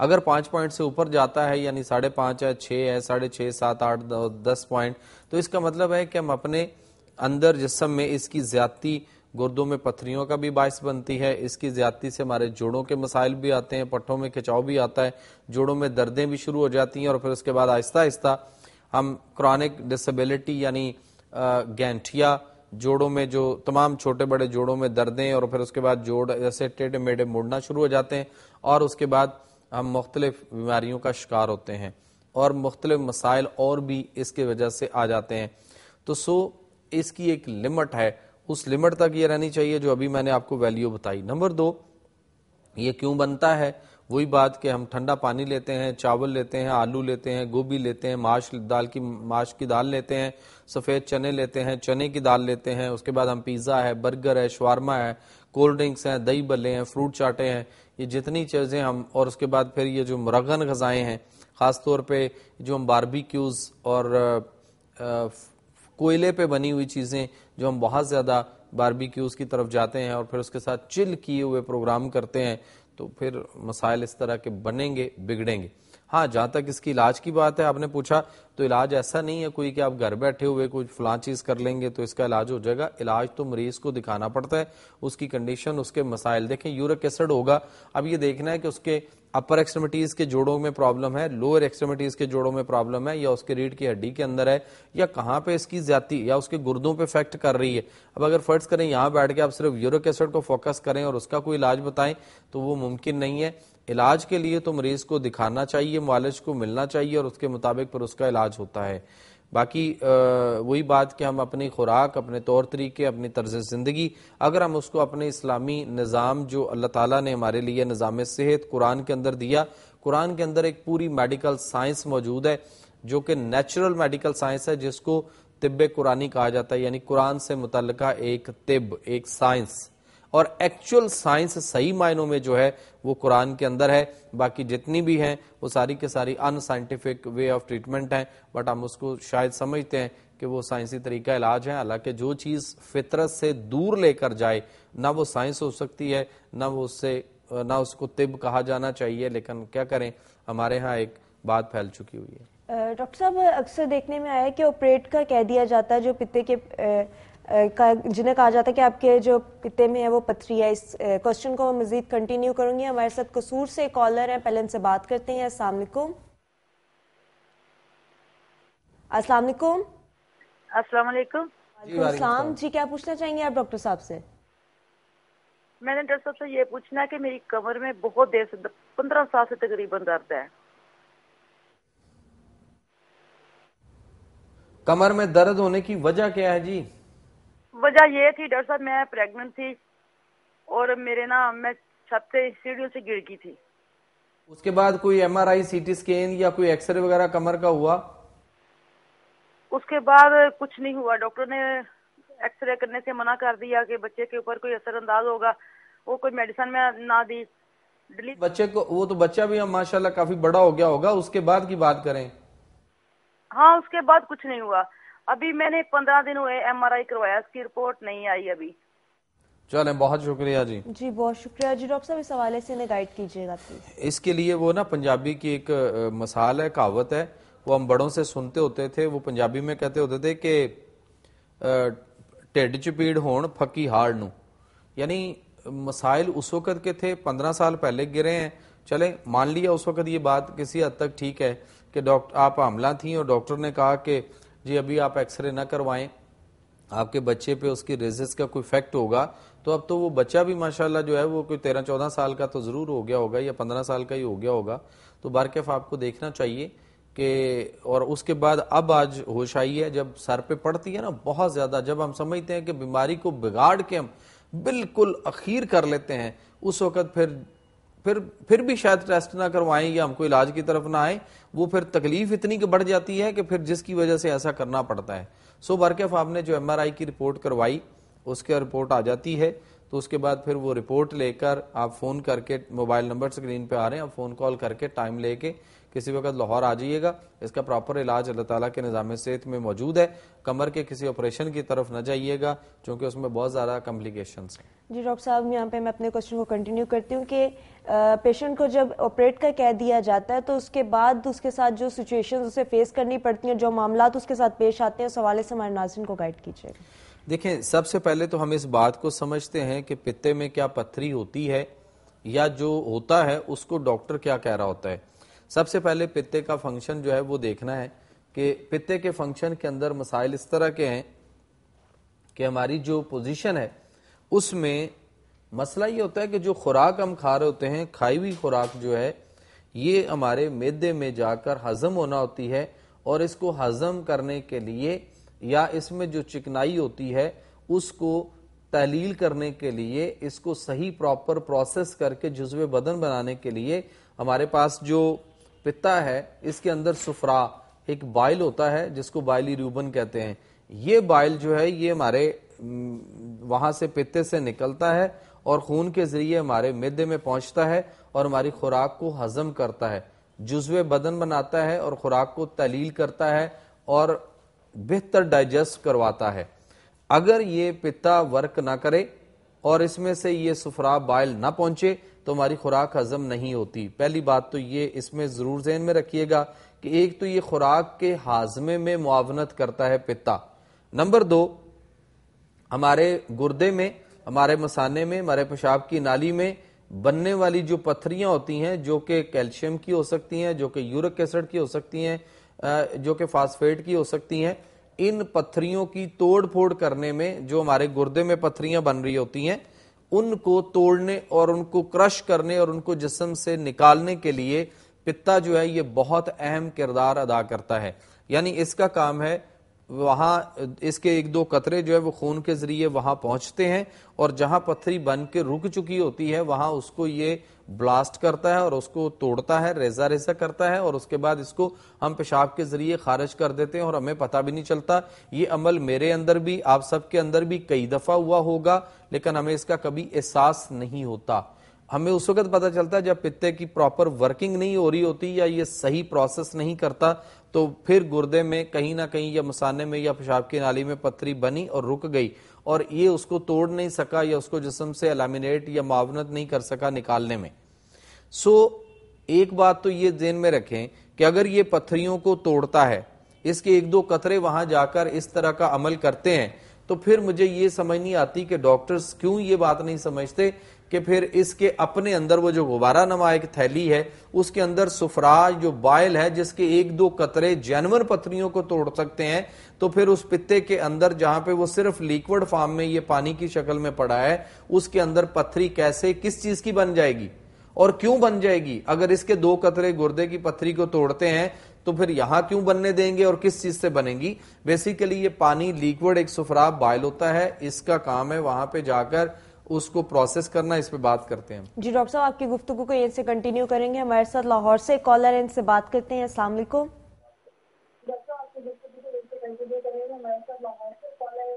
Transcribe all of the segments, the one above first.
اگر 5 پوائنٹ سے اوپر جاتا ہے یعنی 5.5 ہے، 6 ہے، 6.5، 7، 8، 10 پوائنٹ، تو اس کا مطلب ہے کہ ہم اپنے اندر جسم میں اس کی زیادتی گردوں میں پتھریوں کا بھی باعث بنتی ہے، اس کی زیادتی سے ہمارے جوڑوں کے مسائل بھی آتے ہیں، پٹھوں میں کھچاؤ بھی آتا ہے، جوڑوں میں دردیں بھی شروع ہو جاتی ہیں، اور پھر اس کے بعد آہستہ آہستہ ہم کرونک ڈسیبلٹی یعنی گینٹھیا، جوڑوں میں جو تمام چھوٹے بڑے جوڑوں میں دردیں، اور پھر اس کے بعد جوڑ ایسے ٹیڑھے میڑھے مڑنا شروع ہو جاتے ہیں، اور اس کے بعد ہم مختلف بیماریوں کا شکار ہوتے ہیں، اور مختلف مسائل اور بھی اس کی وجہ سے آ جاتے ہیں۔ تو اس کی ایک لمٹ ہے، اس لمٹ تک یہ رہنی چاہیے جو ابھی میں نے آپ کو ویلیو بتائی۔ نمبر 2، یہ کیوں بنتا ہے؟ وہی بات کہ ہم ٹھنڈا پانی لیتے ہیں، چاول لیتے ہیں، آلو لیتے ہیں، گوبھی لیتے ہیں، ماش کی دال لیتے ہیں، سفید چنے لیتے ہیں، چنے کی دال لیتے ہیں، اس کے بعد ہم پیزا ہے، برگر ہے، شوارما ہے، کولڈ ڈرنکس ہیں، دہی بلے ہیں، فروٹ چاٹے ہیں، یہ جتنی چیزیں ہم، اور اس کے بعد پھر یہ جو مرغن غذائیں ہیں، خاص طور پہ جو ہم باربیکیوز اور کوئلے پہ بنی ہوئی چیزیں جو ہم بہت زیادہ باربیکیوز کی طرف جاتے ہیں اور پھر اس کے ساتھ چل کیے ہوئے پروگرام کرتے ہیں، تو پھر مسائل اس طرح کے بنیں گے، بگڑیں گے۔ ہاں، جہاں تک اس کی علاج کی بات ہے، آپ نے پوچھا، تو علاج ایسا نہیں ہے کوئی کہ آپ گھر بیٹھے ہوئے کوئی فلاں چیز کر لیں گے تو اس کا علاج ہو جائے گا۔ علاج تو مریض کو دکھانا پڑتا ہے، اس کی کنڈیشن، اس کے مسائل دیکھیں۔ یورک ایسڈ ہوگا، اب یہ دیکھنا ہے کہ اس کے اپر ایکسٹریمٹیز کے جوڑوں میں پرابلم ہے، لوور ایکسٹریمٹیز کے جوڑوں میں پرابلم ہے، یا اس کے ریڑھ کی ہڈی کے اندر ہے، یا کہاں پہ اس کی زیادتی، یا اس کے گردوں پہ افیکٹ کر رہی ہے۔ اب اگر فرض کریں یہاں بیٹھ کے آپ صرف یورک ایسڈ کو فوکس کریں اور اس کا کوئی علاج بتائیں تو وہ ممکن نہیں ہے۔ علاج کے لیے تو مریض کو دکھانا چاہیے، معالج کو ملنا چاہیے، اور اس کے مطابق پھر اس کا علاج ہوتا ہے۔ باقی وہی بات کہ ہم اپنی خوراک، اپنے طور طریقے، اپنی طرز زندگی، اگر ہم اس کو اپنے اسلامی نظام جو اللہ تعالیٰ نے ہمارے لیے نظام صحت قرآن کے اندر دیا، قرآن کے اندر ایک پوری میڈیکل سائنس موجود ہے جو کہ نیچرل میڈیکل سائنس ہے، جس کو طب قرآنی کہا جاتا ہے، یعنی قرآن سے متعلقہ ایک طب، ایک سائنس، اور ایکچوئل سائنس صحیح معنوں میں جو ہے وہ قرآن کے اندر ہے۔ باقی جتنی بھی ہیں وہ ساری کے ساری ان سائنٹیفک وے آف ٹریٹمنٹ ہیں، بٹ ہم اس کو شاید سمجھتے ہیں کہ وہ سائنسی طریقہ علاج ہے، حالانکہ جو چیز فطرت سے دور لے کر جائے نہ وہ سائنس ہو سکتی ہے، نہ اس کو طب کہا جانا چاہیے، لیکن کیا کریں، ہمارے ہاں ایک بات پھیل چکی ہوئی ہے۔ ڈاکٹر صاحب، اکثر دیکھنے میں آیا ہے کہ آپریٹ کا کہہ دیا جاتا ہے جو پتے کے جنہیں کہا جاتا ہے کہ آپ کے جو پتے میں ہے وہ پتھری ہے۔ اس کوشچن کو مزید کنٹینیو کروں گی۔ ہمارے ساتھ قصور سے کالر ہیں، پہلے ان سے بات کرتے ہیں۔ السلام علیکم۔ السلام علیکم۔ السلام علیکم۔ وعلیکم السلام جی، کیا پوچھنا چاہیں گے آپ ڈاکٹر صاحب سے؟ میں نے ڈاکٹر صاحب سے یہ پوچھنا ہے کہ میری کمر میں بہت دیر سے 15 سال سے تقریباً درد ہے۔ کمر میں درد ہونے کی وجہ کیا ہے جی؟ وجہ یہ تھی ڈاکٹر صاحب، میں پریگننٹ تھی اور میں چھت سے سیڑھیوں سے گر گئی تھی۔ اس کے بعد کوئی ایم آر آئی، سی ٹی اسکین یا کوئی ایکس رے وغیرہ کمر کا ہوا؟ اس کے بعد کچھ نہیں ہوا، ڈاکٹر نے ایکس رے کرنے سے منع کر دیا کہ بچے کے اوپر کوئی اثر انداز ہوگا، وہ کوئی میڈیسن میں نہ دی۔ بچے کو، وہ تو بچہ بھی ہم ماشاءاللہ کافی بڑا ہو گیا ہوگا، اس کے بعد کی بات کریں۔ ہاں، اس کے بعد کچھ نہیں ہوا۔ ابھی میں نے 15 دن ہوئے ایم آر آئی کروایا، اس کی رپورٹ نہیں آئی ابھی۔ چلیں، بہت شکریہ جی۔ جی بہت شکریہ جی۔ ڈاکٹر صاحب اس حوالے سے انہیں گائیڈ کیجیے گا پلیز۔ اس کے لیے وہ نا پنجابی کی ایک مثال ہے، کہاوت ہے، وہ ہم بڑوں سے سنتے ہوتے تھے، وہ پنجابی میں کہتے ہوتے تھے کہ ٹھڈ چ پیڑ ہون پھکی ہاڑ نو، یعنی مسائل اس وقت کے تھے، 15 سال پہلے گرے ہیں۔ چلیں، مان لیا اس وقت یہ بات کسی حد تک ٹھیک ہے کہ آپ حاملہ تھیں اور ڈاکٹر نے کہا کہ جی ابھی آپ ایکس رے نہ کروائیں، آپ کے بچے پہ اس کی ریزس کا کوئی افیکٹ ہوگا، تو اب تو وہ بچہ بھی ماشاءاللہ جو ہے وہ کوئی 13-14 سال کا تو ضرور ہو گیا ہوگا، یا 15 سال کا ہی ہو گیا ہوگا۔ تو بارکیف آپ کو دیکھنا چاہیے کہ، اور اس کے بعد اب آج ہوش آئی ہے، جب سر پہ پڑتی ہے نا بہت زیادہ، جب ہم سمجھتے ہیں کہ بیماری کو بگاڑ کے ہم بالکل اخیر کر لیتے ہیں، اس وقت پھر بھی شاید ٹیسٹ نہ کروائیں یا ہم کو علاج کی طرف نہ آئیں، وہ پھر تکلیف اتنی کہ بڑھ جاتی ہے کہ پھر جس کی وجہ سے ایسا کرنا پڑتا ہے۔ سو بارکیف آپ نے جو ایم آر آئی کی رپورٹ کروائی، اس کے رپورٹ آ جاتی ہے تو اس کے بعد پھر وہ رپورٹ لے کر آپ فون کر کے, موبائل نمبر اسکرین پہ آ رہے ہیں, آپ فون کال کر کے ٹائم لے کے کسی وقت لاہور آ جائیے گا. اس کا پراپر علاج اللہ تعالیٰ کے نظام صحت میں موجود ہے. کمر کے کسی آپریشن کی طرف نہ جائیے گا چونکہ اس میں بہت زیادہ کمپلیکیشنز ہیں. جی ڈاکٹر صاحب, یہاں پہ میں اپنے کوشچن کو کنٹینیو کرتی ہوں کہ پیشنٹ کو جب آپریٹ کا کہہ دیا جاتا ہے تو اس کے بعد اس کے ساتھ جو سچویشن اسے فیس کرنی پڑتی ہیں, جو معاملات اس کے ساتھ پیش آتے ہیں, اس حوالے سے ہمارے ناظرین کو گائیڈ کیجیے گا. دیکھیں, سب سے پہلے تو ہم اس بات کو سمجھتے ہیں کہ پتے میں کیا پتھری ہوتی ہے یا جو ہوتا ہے اس کو ڈاکٹر کیا کہہ رہا ہوتا ہے. سب سے پہلے پتے کا فنکشن جو ہے وہ دیکھنا ہے کہ پتے کے فنکشن کے اندر مسائل اس طرح کے ہیں کہ ہماری جو پوزیشن ہے اس میں مسئلہ یہ ہوتا ہے کہ جو خوراک ہم کھا رہے ہوتے ہیں, کھائی ہوئی خوراک جو ہے یہ ہمارے معدے میں جا کر ہضم ہونا ہوتی ہے, اور اس کو ہضم کرنے کے لیے یا اس میں جو چکنائی ہوتی ہے اس کو تحلیل کرنے کے لیے, اس کو صحیح پراپر پروسیس کر کے جزو بدن بنانے کے لیے ہمارے پاس جو پتا ہے اس کے اندر سفرا ایک بائل ہوتا ہے جس کو بائلی روبن کہتے ہیں. یہ بائل جو ہے یہ ہمارے وہاں سے پتے سے نکلتا ہے اور خون کے ذریعے ہمارے معدے میں پہنچتا ہے اور ہماری خوراک کو ہضم کرتا ہے, جزو بدن بناتا ہے اور خوراک کو تحلیل کرتا ہے اور بہتر ڈائجسٹ کرواتا ہے. اگر یہ پتا ورک نہ کرے اور اس میں سے یہ سفرا بائل نہ پہنچے تو ہماری خوراک ہضم نہیں ہوتی. پہلی بات تو یہ اس میں ضرور ذہن میں رکھیے گا کہ ایک تو یہ خوراک کے ہاضمے میں معاونت کرتا ہے پتا. نمبر 2, ہمارے گردے میں, ہمارے مثانے میں, ہمارے پیشاب کی نالی میں بننے والی جو پتھریاں ہوتی ہیں جو کہ کیلشیم کی ہو سکتی ہیں, جو کہ یورک ایسڈ کی ہو سکتی ہیں, جو کہ فاسفیٹ کی ہو سکتی ہیں, ان پتھریوں کی توڑ پھوڑ کرنے میں جو ہمارے گردے میں پتھریاں بن رہی ہوتی ہیں ان کو توڑنے اور ان کو کرش کرنے اور ان کو جسم سے نکالنے کے لیے پتا جو ہے یہ بہت اہم کردار ادا کرتا ہے. یعنی اس کا کام ہے وہاں اس کے ایک دو قطرے جو ہے وہ خون کے ذریعے وہاں پہنچتے ہیں اور جہاں پتھری بن کے رک چکی ہوتی ہے وہاں اس کو یہ بلاسٹ کرتا ہے اور اس کو توڑتا ہے, ریزہ ریزہ کرتا ہے, اور اس کے بعد اس کو ہم پیشاب کے ذریعے خارج کر دیتے ہیں اور ہمیں پتہ بھی نہیں چلتا. یہ عمل میرے اندر بھی, آپ سب کے اندر بھی کئی دفعہ ہوا ہوگا, لیکن ہمیں اس کا کبھی احساس نہیں ہوتا. ہمیں اس وقت پتہ چلتا ہے جب پتے کی پراپر ورکنگ نہیں ہو رہی ہوتی یا یہ صحیح پروسیس نہیں کرتا, تو پھر گردے میں کہیں نہ کہیں یا مثانے میں یا پیشاب کی نالی میں پتھری بنی اور رک گئی اور یہ اس کو توڑ نہیں سکا یا اس کو جسم سے الیمینیٹ یا معاونت نہیں کر سکا نکالنے میں. ایک بات تو یہ ذہن میں رکھیں کہ اگر یہ پتھریوں کو توڑتا ہے, اس کے ایک دو قطرے وہاں جا کر اس طرح کا عمل کرتے ہیں, تو پھر مجھے یہ سمجھ نہیں آتی کہ ڈاکٹرز کیوں یہ بات نہیں سمجھتے کہ پھر اس کے اپنے اندر وہ جو غبارہ نما ایک تھیلی ہے اس کے اندر سفرا جو بائل ہے جس کے ایک دو قطرے جینور پتھریوں کو توڑ سکتے ہیں, تو پھر اس پتے کے اندر جہاں پہ وہ صرف لیکوڈ فارم میں یہ پانی کی شکل میں پڑا ہے اس کے اندر پتھری کیسے, کس چیز کی بن جائے گی اور کیوں بن جائے گی؟ اگر اس کے دو قطرے گردے کی پتھری کو توڑتے ہیں تو پھر یہاں کیوں بننے دیں گے اور کس چیز سے بنے گی؟ بیسیکلی یہ پانی لیکوڈ ایک سفرا بائل ہوتا ہے, اس کا کام ہے وہاں پہ جا کر اس کو پروسیس کرنا. اس پہ بات کرتے ہیں. جی ڈاکٹر صاحب, آپ کی گفتگو کو یہیں سے کنٹینیو کریں گے. ہمارے ساتھ لاہور سے کالر ہیں, ان سے بات کرتے ہیں. السلام علیکم.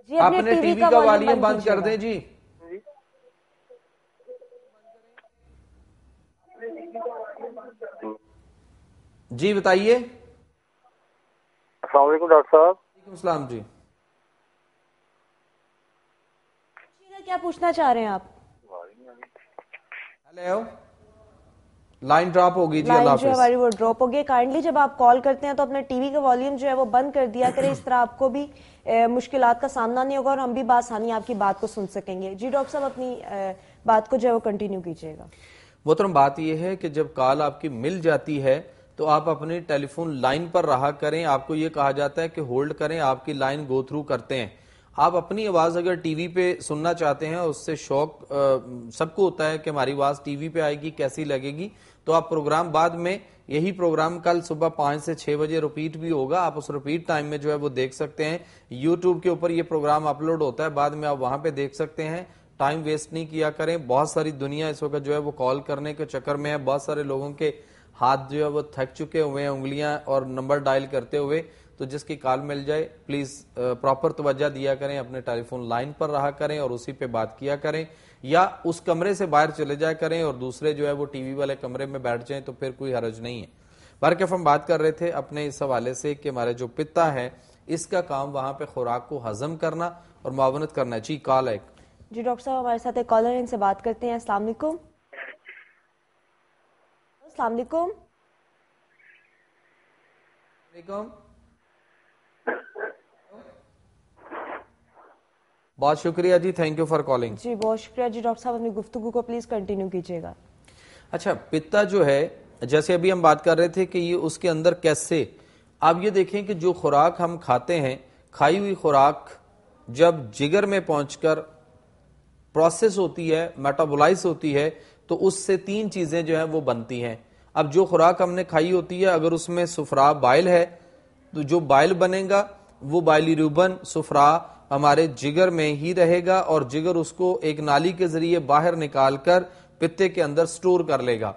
جی اپنے ٹی وی کا والیوم بند کر دیں. جی جی بتائیے. السلام علیکم ڈاکٹر صاحب. وعلیکم السلام. جی کیا پوچھنا چاہ رہے ہیں آپ؟ ہیلو, لائن ڈراپ ہوگی. جی اللہ لائن حافظ. جو ہے ہماری وہ ڈراپ ہو گئی. کائنڈلی جب آپ کال کرتے ہیں تو اپنے ٹی وی کا والیوم جو ہے وہ بند کر دیا کریں, اس طرح آپ کو بھی مشکلات کا سامنا نہیں ہوگا اور ہم بھی بآسانی آپ کی بات کو سن سکیں گے. جی ڈاکٹر صاحب, اپنی بات کو جو ہے وہ کنٹینیو کیجیے گا. محترم, بات یہ ہے کہ جب کال آپ کی مل جاتی ہے تو آپ اپنی ٹیلی فون لائن پر رہا کریں. آپ کو یہ کہا جاتا ہے کہ ہولڈ کریں, آپ کی لائن گو تھرو کرتے ہیں. آپ اپنی آواز اگر ٹی وی پہ سننا چاہتے ہیں, اس سے شوق سب کو ہوتا ہے کہ ہماری آواز ٹی وی پہ آئے گی, کیسی لگے گی, تو آپ پروگرام بعد میں یہی پروگرام کل صبح 5 سے 6 بجے ریپیٹ بھی ہوگا. آپ اس ریپیٹ ٹائم میں جو ہے وہ دیکھ سکتے ہیں. یوٹیوب کے اوپر یہ پروگرام اپلوڈ ہوتا ہے, بعد میں آپ وہاں پہ دیکھ سکتے ہیں. ٹائم ویسٹ نہیں کیا کریں. بہت ساری دنیا اس وقت جو ہے وہ کال کرنے کے چکر میں ہے. بہت سارے لوگوں کے ہاتھ جو ہے وہ تھک چکے ہوئے ہیں انگلیاں اور نمبر ڈائل کرتے ہوئے. تو جس کی کال مل جائے پلیز پراپر توجہ دیا کریں, اپنے ٹیلی فون لائن پر رہا کریں اور اسی پہ بات کیا کریں. یا اس کمرے سے باہر چلے جایا کریں اور دوسرے جو ہے وہ ٹی وی والے کمرے میں بیٹھ جائیں تو پھر کوئی حرج نہیں ہے. برکف ہم بات کر رہے تھے اپنے اس حوالے سے کہ ہمارے جو پتا ہے اس کا کام وہاں پہ خوراک کو ہضم کرنا اور معاونت کرنا ہے. جی کال ہے. جی ڈاکٹر صاحب ہمارے ساتھ ایک کالر ان سے بات کرتے ہیں. السلام علیکم. السلام علیکم. بہت شکریہ جی, تھینک یو فار کالنگ. جی بہت شکریہ جی. ڈاکٹر صاحب اپنی گفتگو کو پلیز کنٹینیو کیجیے گا. اچھا, پتا جو ہے جیسے ابھی ہم بات کر رہے تھے کہ یہ اس کے اندر کیسے, آپ یہ دیکھیں کہ جو خوراک ہم کھاتے ہیں, کھائی ہوئی خوراک جب جگر میں پہنچ کر پروسیس ہوتی ہے, میٹابولائز ہوتی ہے, تو اس سے 3 چیزیں جو ہیں وہ بنتی ہیں. اب جو خوراک ہم نے کھائی ہوتی ہے اگر اس میں صفرا بائل ہے تو جو بائل بنے گا وہ بائلیروبن صفرا ہمارے جگر میں ہی رہے گا اور جگر اس کو ایک نالی کے ذریعے باہر نکال کر پتے کے اندر سٹور کر لے گا.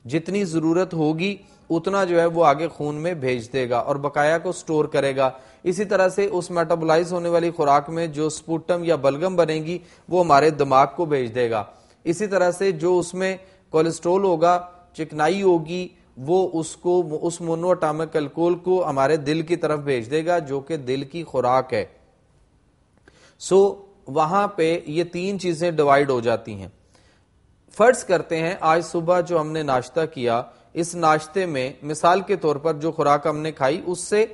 جتنی ضرورت ہوگی اتنا جو ہے وہ آگے خون میں بھیج دے گا اور بقایا کو سٹور کرے گا. اسی طرح سے اس میٹابولائز ہونے والی خوراک میں جو سپوٹم یا بلگم بنے گی وہ ہمارے دماغ کو بھیج دے گا. اسی طرح سے جو اس میں کولیسٹرول ہوگا, چکنائی ہوگی, وہ اس مونو اٹامک الکول کو ہمارے دل کی طرف بھیج دے گا جو کہ دل کی خوراک ہے. وہاں پہ یہ 3 چیزیں ڈیوائیڈ ہو جاتی ہیں. فرض کرتے ہیں آج صبح جو ہم نے ناشتہ کیا, اس ناشتے میں مثال کے طور پر جو خوراک ہم نے کھائی اس سے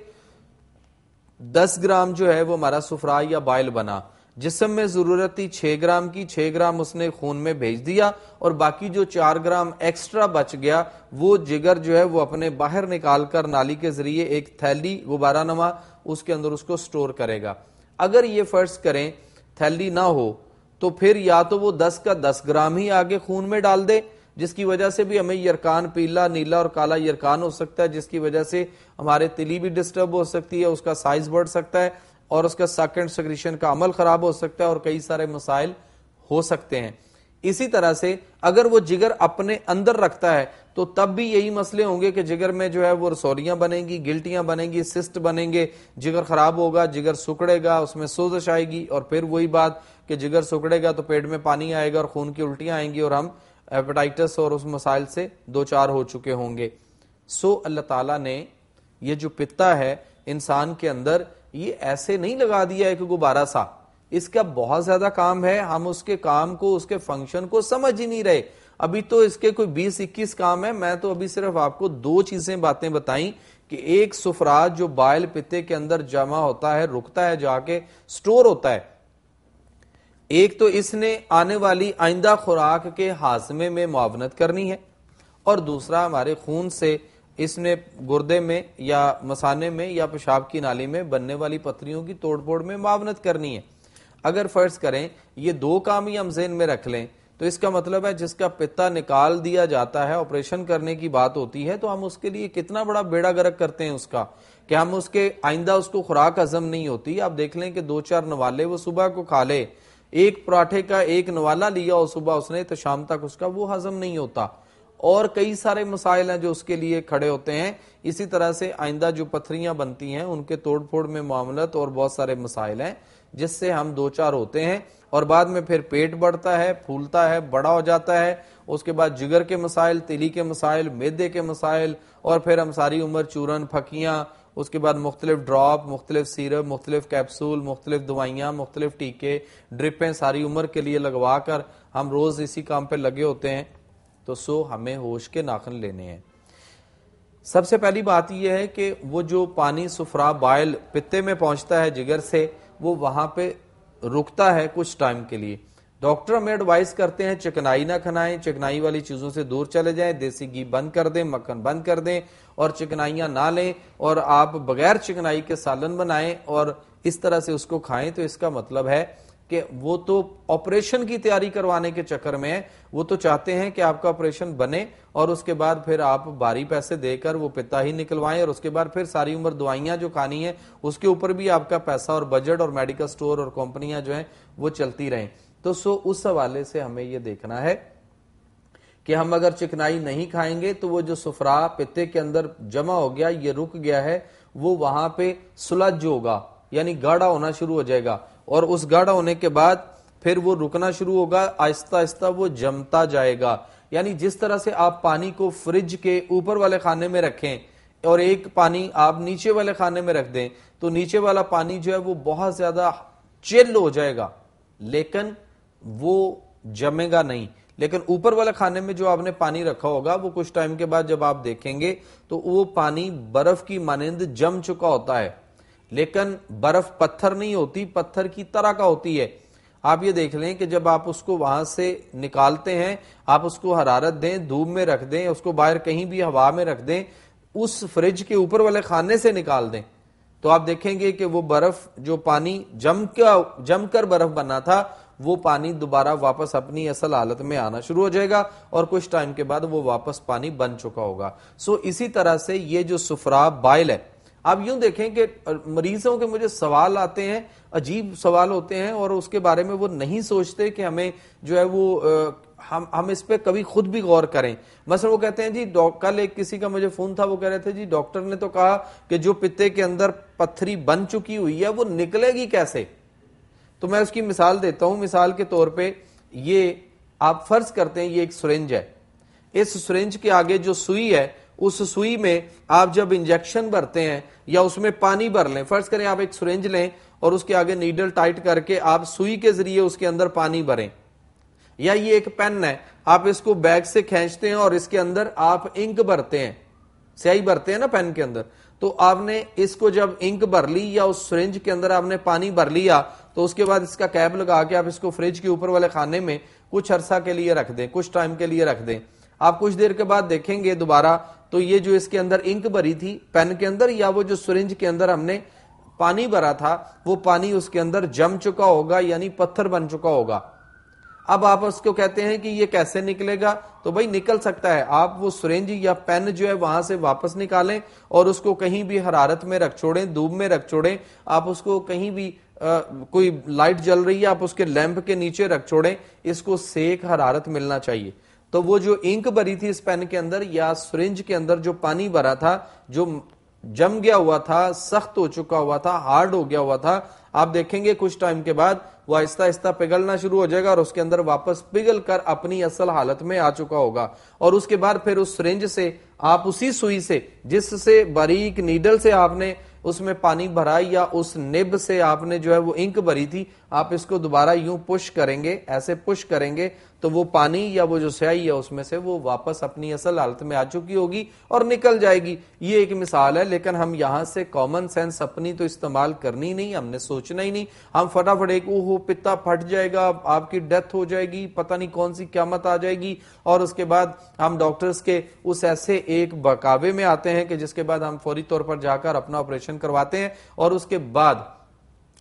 10 گرام جو ہے وہ ہمارا صفرا یا بائل بنا. جسم میں ضرورت تھی 6 گرام کی, 6 گرام اس نے خون میں بھیج دیا اور باقی جو 4 گرام ایکسٹرا بچ گیا وہ جگر جو ہے وہ اپنے باہر نکال کر نالی کے ذریعے ایک تھیلی غبارہ نما اس کے اندر اس کو سٹور کرے گا. اگر یہ فرض کریں تھیلی نہ ہو تو پھر یا تو وہ 10 کا 10 گرام ہی آگے خون میں ڈال دے, جس کی وجہ سے بھی ہمیں یرکان پیلا, نیلا اور کالا یرکان ہو سکتا ہے, جس کی وجہ سے ہمارے تلی بھی ڈسٹرب ہو سکتی ہے, اس کا سائز بڑھ سکتا ہے اور اس کا سیکنڈ سیکریشن کا عمل خراب ہو سکتا ہے اور کئی سارے مسائل ہو سکتے ہیں. اسی طرح سے اگر وہ جگر اپنے اندر رکھتا ہے تو تب بھی یہی مسئلے ہوں گے کہ جگر میں جو ہے وہ رسولیاں بنیں گی, گلٹیاں بنیں گی, سسٹ بنیں گے, جگر خراب ہوگا, جگر سکڑے گا, اس میں سوزش آئے گی اور پھر وہی بات کہ جگر سکڑے گا تو پیٹ میں پانی آئے گا اور خون کی الٹیاں آئیں گی اور ہم ہیپاٹائٹس اور اس مسائل سے 2-4 ہو چکے ہوں گے. اللہ تعالیٰ نے یہ جو پتا ہے انسان کے اندر یہ ایسے نہیں لگا دیا ہے کہ غبارہ سا, اس کا بہت زیادہ کام ہے. ہم اس کے کام کو, اس کے فنکشن کو سمجھ ہی نہیں رہے. ابھی تو اس کے کوئی 20-21 کام ہے. میں تو ابھی صرف آپ کو 2 باتیں بتائیں کہ ایک صفرا جو بائل پتے کے اندر جمع ہوتا ہے, رکتا ہے, جا کے سٹور ہوتا ہے. ایک تو اس نے آنے والی آئندہ خوراک کے ہاضمے میں معاونت کرنی ہے اور دوسرا ہمارے خون سے اس نے گردے میں یا مثانے میں یا پیشاب کی نالی میں بننے والی پتریوں کی توڑ پھوڑ میں معاونت کرنی ہے. اگر فرض کریں یہ 2 کام ہی ہم ذہن میں رکھ لیں تو اس کا مطلب ہے جس کا پتا نکال دیا جاتا ہے, آپریشن کرنے کی بات ہوتی ہے, تو ہم اس کے لیے کتنا بڑا بیڑا گرک کرتے ہیں اس کا کہ ہم اس کے آئندہ اس کو خوراک ہضم نہیں ہوتی. آپ دیکھ لیں کہ 2-4 نوالے وہ صبح کو کھا لے, ایک پراٹھے کا ایک نوالا لیا اور صبح اس نے تو شام تک اس کا وہ ہضم نہیں ہوتا اور کئی سارے مسائل ہیں جو اس کے لیے کھڑے ہوتے ہیں. اسی طرح سے آئندہ جو پتھریاں بنتی ہیں ان کے توڑ پھوڑ میں معاملت اور بہت سارے مسائل ہیں جس سے ہم 2-4 ہوتے ہیں اور بعد میں پھر پیٹ بڑھتا ہے, پھولتا ہے, بڑا ہو جاتا ہے. اس کے بعد جگر کے مسائل, تیلی کے مسائل, میدے کے مسائل اور پھر ہم ساری عمر چورن, پھکیاں, اس کے بعد مختلف ڈراپ, مختلف سیرپ, مختلف کیپسول, مختلف دوائیاں, مختلف ٹیکے, ڈرپیں ساری عمر کے لیے لگوا کر ہم روز اسی کام پہ لگے ہوتے ہیں. تو ہمیں ہوش کے ناخن لینے ہیں. سب سے پہلی بات یہ ہے کہ وہ جو پانی صفرا بائل پتے میں پہنچتا ہے جگر سے, وہ وہاں پہ رکتا ہے کچھ ٹائم کے لیے. ڈاکٹر ہمیں ایڈوائز کرتے ہیں چکنائی نہ کھنائیں, چکنائی والی چیزوں سے دور چلے جائیں, دیسی گھی بند کر دیں, مکھن بند کر دیں اور چکنائیاں نہ لیں اور آپ بغیر چکنائی کے سالن بنائیں اور اس طرح سے اس کو کھائیں. تو اس کا مطلب ہے کہ وہ تو آپریشن کی تیاری کروانے کے چکر میں ہے, وہ تو چاہتے ہیں کہ آپ کا آپریشن بنے اور اس کے بعد پھر آپ بھاری پیسے دے کر وہ پتا ہی نکلوائیں اور اس کے بعد پھر ساری عمر دوائیاں جو کھانی ہیں اس کے اوپر بھی آپ کا پیسہ اور بجٹ اور میڈیکل سٹور اور کمپنیاں جو ہیں وہ چلتی رہیں. تو اس حوالے سے ہمیں یہ دیکھنا ہے کہ ہم اگر چکنائی نہیں کھائیں گے تو وہ جو صفرا پتے کے اندر جمع ہو گیا, یہ رک گیا ہے, وہ وہاں پہ سلج ہوگا یعنی گاڑھا ہونا شروع ہو جائے گا اور اس گاڑھا ہونے کے بعد پھر وہ رکنا شروع ہوگا, آہستہ آہستہ وہ جمتا جائے گا. یعنی جس طرح سے آپ پانی کو فریج کے اوپر والے خانے میں رکھیں اور ایک پانی آپ نیچے والے خانے میں رکھ دیں, تو نیچے والا پانی جو ہے وہ بہت زیادہ چل ہو جائے گا لیکن وہ جمے گا نہیں. لیکن اوپر والے خانے میں جو آپ نے پانی رکھا ہوگا وہ کچھ ٹائم کے بعد جب آپ دیکھیں گے تو وہ پانی برف کی مانند جم چکا ہوتا ہے. لیکن برف پتھر نہیں ہوتی, پتھر کی طرح کا ہوتی ہے. آپ یہ دیکھ لیں کہ جب آپ اس کو وہاں سے نکالتے ہیں, آپ اس کو حرارت دیں, دھوپ میں رکھ دیں, اس کو باہر کہیں بھی ہوا میں رکھ دیں, اس فریج کے اوپر والے خانے سے نکال دیں, تو آپ دیکھیں گے کہ وہ برف جو پانی جم کر برف بنا تھا وہ پانی دوبارہ واپس اپنی اصل حالت میں آنا شروع ہو جائے گا اور کچھ ٹائم کے بعد وہ واپس پانی بن چکا ہوگا. اسی طرح سے یہ جو سفرا بائل ہے, آپ یوں دیکھیں کہ مریضوں کے مجھے سوال آتے ہیں, عجیب سوال ہوتے ہیں اور اس کے بارے میں وہ نہیں سوچتے کہ ہمیں جو ہے وہ ہم اس پہ کبھی خود بھی غور کریں. مثلا وہ کہتے ہیں جی کل ایک کسی کا مجھے فون تھا, وہ کہہ رہے تھے جی ڈاکٹر نے تو کہا کہ جو پتے کے اندر پتھری بن چکی ہوئی ہے وہ نکلے گی کیسے. تو میں اس کی مثال دیتا ہوں. مثال کے طور پہ یہ آپ فرض کرتے ہیں یہ ایک سرنج ہے, اس سرنج کے آگے جو سوئی ہے اس سوئی میں آپ جب انجیکشن بھرتے ہیں یا اس میں پانی بھر لیں, فرض کریں آپ ایک سرنج لیں اور اس کے آگے نیڈل ٹائٹ کر کے آپ سوئی کے ذریعے اس کے اندر پانی بھریں, یا یہ ایک پین ہے, آپ اس کو بیگ سے کھینچتے ہیں اور اس کے اندر آپ انک بھرتے ہیں, سیاہی بھرتے ہیں نا پین کے اندر, تو آپ نے اس کو جب انک بھر لی یا اس سرنج کے اندر آپ نے پانی بھر لیا تو اس کے بعد اس کا کیپ لگا کے آپ اس کو فریج کے اوپر والے خانے میں کچھ عرصہ کے لیے رکھ دیں, کچھ ٹائم کے لیے رکھ دیں. آپ کچھ دیر کے بعد دیکھیں گے دوبارہ تو یہ جو اس کے اندر انک بھری تھی پین کے اندر یا وہ جو سرنج کے اندر ہم نے پانی بھرا تھا وہ پانی اس کے اندر جم چکا ہوگا, یعنی پتھر بن چکا ہوگا. اب آپ اس کو کہتے ہیں کہ یہ کیسے نکلے گا, تو بھائی نکل سکتا ہے. آپ وہ سرنج یا پین جو ہے وہاں سے واپس نکالیں اور اس کو کہیں بھی حرارت میں رکھ چھوڑیں, دھوپ میں رکھ چھوڑیں, آپ اس کو کہیں بھی کوئی لائٹ جل رہی ہے آپ اس کے لیمپ کے نیچے رکھ چھوڑیں, اس کو سیک حرارت ملنا چاہیے. تو وہ جو انک بھری تھی اس پین کے اندر یا سرنج کے اندر جو پانی بھرا تھا, جو جم گیا ہوا تھا, سخت ہو چکا ہوا تھا, ہارڈ ہو گیا ہوا تھا, آپ دیکھیں گے کچھ ٹائم کے بعد وہ آہستہ آہستہ پگھلنا شروع ہو جائے گا اور اس کے اندر واپس پگھل کر اپنی اصل حالت میں آ چکا ہوگا. اور اس کے بعد پھر اس سرنج سے آپ اسی سوئی سے جس سے باریک نیڈل سے آپ نے اس میں پانی بھرا یا اس نب سے آپ نے جو ہے وہ انک بھری تھی, آپ اس کو دوبارہ یوں پش کریں گے, ایسے پش کریں گے تو وہ پانی یا وہ جو سیاہی ہے اس میں سے وہ واپس اپنی اصل حالت میں آ چکی ہوگی اور نکل جائے گی. یہ ایک مثال ہے, لیکن ہم یہاں سے کامن سینس اپنی تو استعمال کرنی نہیں, ہم نے سوچنا ہی نہیں. ہم فٹافٹ ایک پتا پھٹ جائے گا, آپ کی ڈیتھ ہو جائے گی, پتہ نہیں کون سی قیامت آ جائے گی, اور اس کے بعد ہم ڈاکٹرز کے اس ایسے ایک بکاوے میں آتے ہیں کہ جس کے بعد ہم فوری طور پر جا کر اپنا آپریشن کرواتے ہیں اور اس کے بعد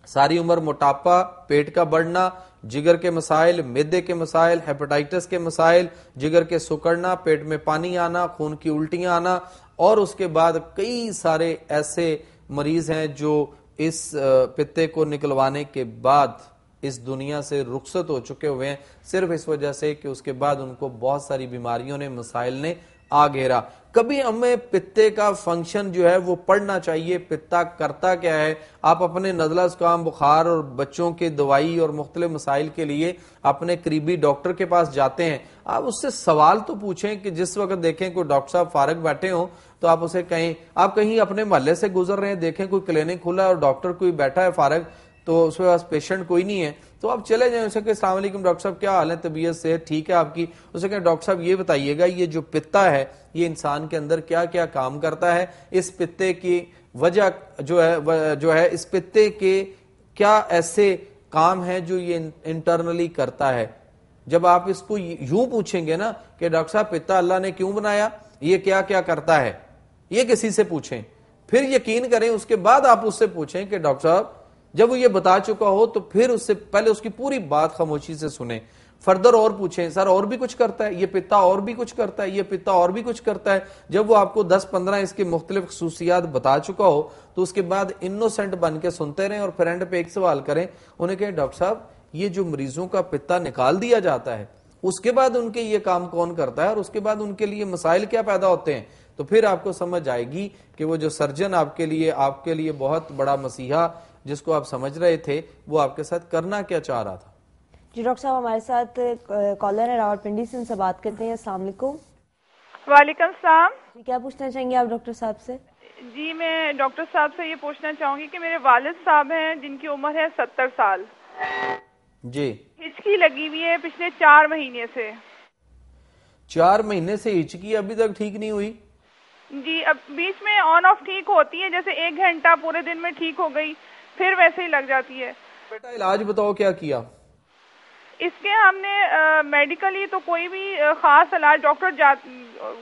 ساری عمر موٹاپا, پیٹ کا بڑھنا, جگر کے مسائل, معدے کے مسائل, ہیپاٹائٹس کے مسائل, جگر کے سکڑنا, پیٹ میں پانی آنا, خون کی الٹیاں آنا, اور اس کے بعد کئی سارے ایسے مریض ہیں جو اس پتے کو نکلوانے کے بعد اس دنیا سے رخصت ہو چکے ہوئے ہیں صرف اس وجہ سے کہ اس کے بعد ان کو بہت ساری بیماریوں نے, مسائل نے آ گھیرا. کبھی ہمیں پتے کا فنکشن جو ہے وہ پڑھنا چاہیے, پتا کرتا کیا ہے. آپ اپنے نزلہ زکام, بخار اور بچوں کے دوائی اور مختلف مسائل کے لیے اپنے قریبی ڈاکٹر کے پاس جاتے ہیں, آپ اس سے سوال تو پوچھیں کہ جس وقت دیکھیں کوئی ڈاکٹر صاحب فارغ بیٹھے ہوں تو آپ اسے کہیں, آپ کہیں اپنے محلے سے گزر رہے ہیں, دیکھیں کوئی کلینک کھلا ہے اور ڈاکٹر کوئی بیٹھا ہے فارغ, تو اس کے پاس پیشنٹ کوئی نہیں ہے, تو آپ چلے جائیں, اسے کہ السلام علیکم ڈاکٹر صاحب, کیا حال ہے, طبیعت سے ٹھیک ہے آپ کی. اسے کہ ڈاکٹر صاحب یہ بتائیے گا یہ جو پتا ہے یہ انسان کے اندر کیا کیا کام کرتا ہے, اس پتے کی وجہ جو ہے اس پتے کے کیا ایسے کام ہیں جو یہ انٹرنلی کرتا ہے. جب آپ اس کو یوں پوچھیں گے نا کہ ڈاکٹر صاحب پتا اللہ نے کیوں بنایا, یہ کیا کیا کرتا ہے, یہ کسی سے پوچھیں, پھر یقین کریں اس کے بعد آپ اس سے پوچھیں کہ ڈاکٹر صاحب جب وہ یہ بتا چکا ہو تو پھر اس سے پہلے اس کی پوری بات خاموشی سے سنیں, فردر اور پوچھیں سر اور بھی کچھ کرتا ہے, یہ پتا اور بھی کچھ کرتا ہے, یہ پتا اور بھی کچھ کرتا ہے. جب وہ آپ کو 10-15 اس کی مختلف خصوصیات بتا چکا ہو تو اس کے بعد انوسنٹ بن کے سنتے رہیں اور فرینڈ پہ ایک سوال کریں, انہیں کہیں ڈاکٹر صاحب یہ جو مریضوں کا پتا نکال دیا جاتا ہے اس کے بعد ان کے یہ کام کون کرتا ہے اور اس کے بعد ان کے لیے مسائل کیا پیدا ہوتے ہیں, تو پھر آپ کو سمجھ آئے گی کہ وہ جو سرجن آپ کے لیے بہت بڑا مسیحا جس کو آپ سمجھ رہے تھے وہ آپ کے ساتھ کرنا کیا چاہ رہا تھا. جی ڈاکٹر صاحب ہمارے ساتھ کالر ہے راولپنڈی سے، ان سے بات کرتے ہیں. السلام علیکم. وعلیکم السلام. جی کیا پوچھنا چاہیں گے آپ ڈاکٹر صاحب سے؟ جی میں ڈاکٹر صاحب سے یہ پوچھنا چاہوں گی کہ میرے والد صاحب ہیں جن کی عمر ہے 70 سال. جی. ہچکی لگی ہوئی ہے پچھلے 4 مہینے سے. 4 مہینے سے ہچکی ابھی تک ٹھیک نہیں ہوئی؟ جی اب بیچ میں آن آف ٹھیک ہوتی ہے، جیسے 1 گھنٹہ پورے دن میں ٹھیک ہو گئی، پھر ویسے ہی لگ جاتی ہے. بیٹا علاج بتاؤ کیا کیا؟ اس کے ہم نے میڈیکلی تو کوئی بھی خاص علاج ڈاکٹر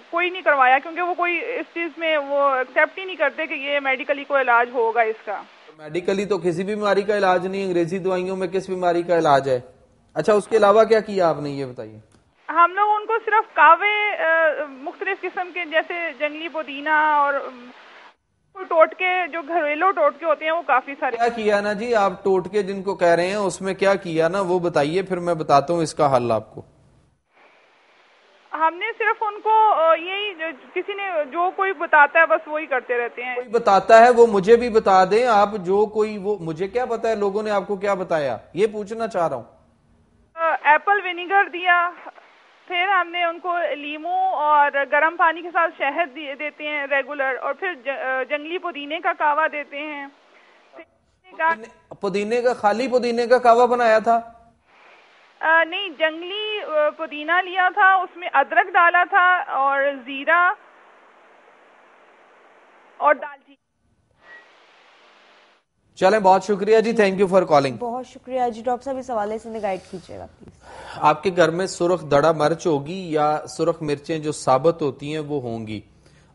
کوئی نہیں کروایا، کیونکہ وہ کوئی اس چیز میں وہ ایکسیپٹ ہی نہیں کرتے کہ یہ میڈیکلی کوئی علاج ہوگا اس کا. میڈیکلی تو کسی بھی بیماری کا علاج نہیں، انگریزی دوائیوں میں کس بیماری کا علاج ہے؟ اچھا اس کے علاوہ کیا کیا آپ نے یہ بتائیے. ہم لوگ ان کو صرف کاوے مختلف قسم کے جیسے جنگلی پودینہ اور ٹوٹکے جو گھریلو ٹوٹکے ہوتے ہیں وہ کافی سارے کیا کیا نا جی آپ ٹوٹکے جن کو کہہ رہے ہیں اس میں کیا کیا نا وہ بتائیے، پھر میں بتاتا ہوں اس کا حل آپ کو. ہم نے صرف ان کو یہی کسی نے جو کوئی بتاتا ہے بس وہی کرتے رہتے ہیں. کوئی بتاتا ہے وہ مجھے بھی بتا دیں آپ، جو کوئی وہ مجھے کیا پتا ہے لوگوں نے آپ کو کیا بتایا، یہ پوچھنا چاہ رہا ہوں. ایپل ونیگر دیا، پھر ہم نے ان کو لیمو اور گرم پانی کے ساتھ شہد دیتے ہیں ریگولر، اور پھر جنگلی پودینے کا کہوا دیتے ہیں. پودینے کا خالی پودینے کا کہوا بنایا تھا؟ نہیں، جنگلی پودینہ لیا تھا، اس میں ادرک ڈالا تھا اور زیرہ اور دال چینی. چلیں بہت شکریہ جی، تھینک یو فار کالنگ. بہت شکریہ جی. ڈاکٹر صاحب اس حوالے سے گائیڈ کیجیے گا پلیز. آپ کے گھر میں سرخ دڑا مرچ ہوگی یا سرخ مرچیں جو ثابت ہوتی ہیں وہ ہوں گی.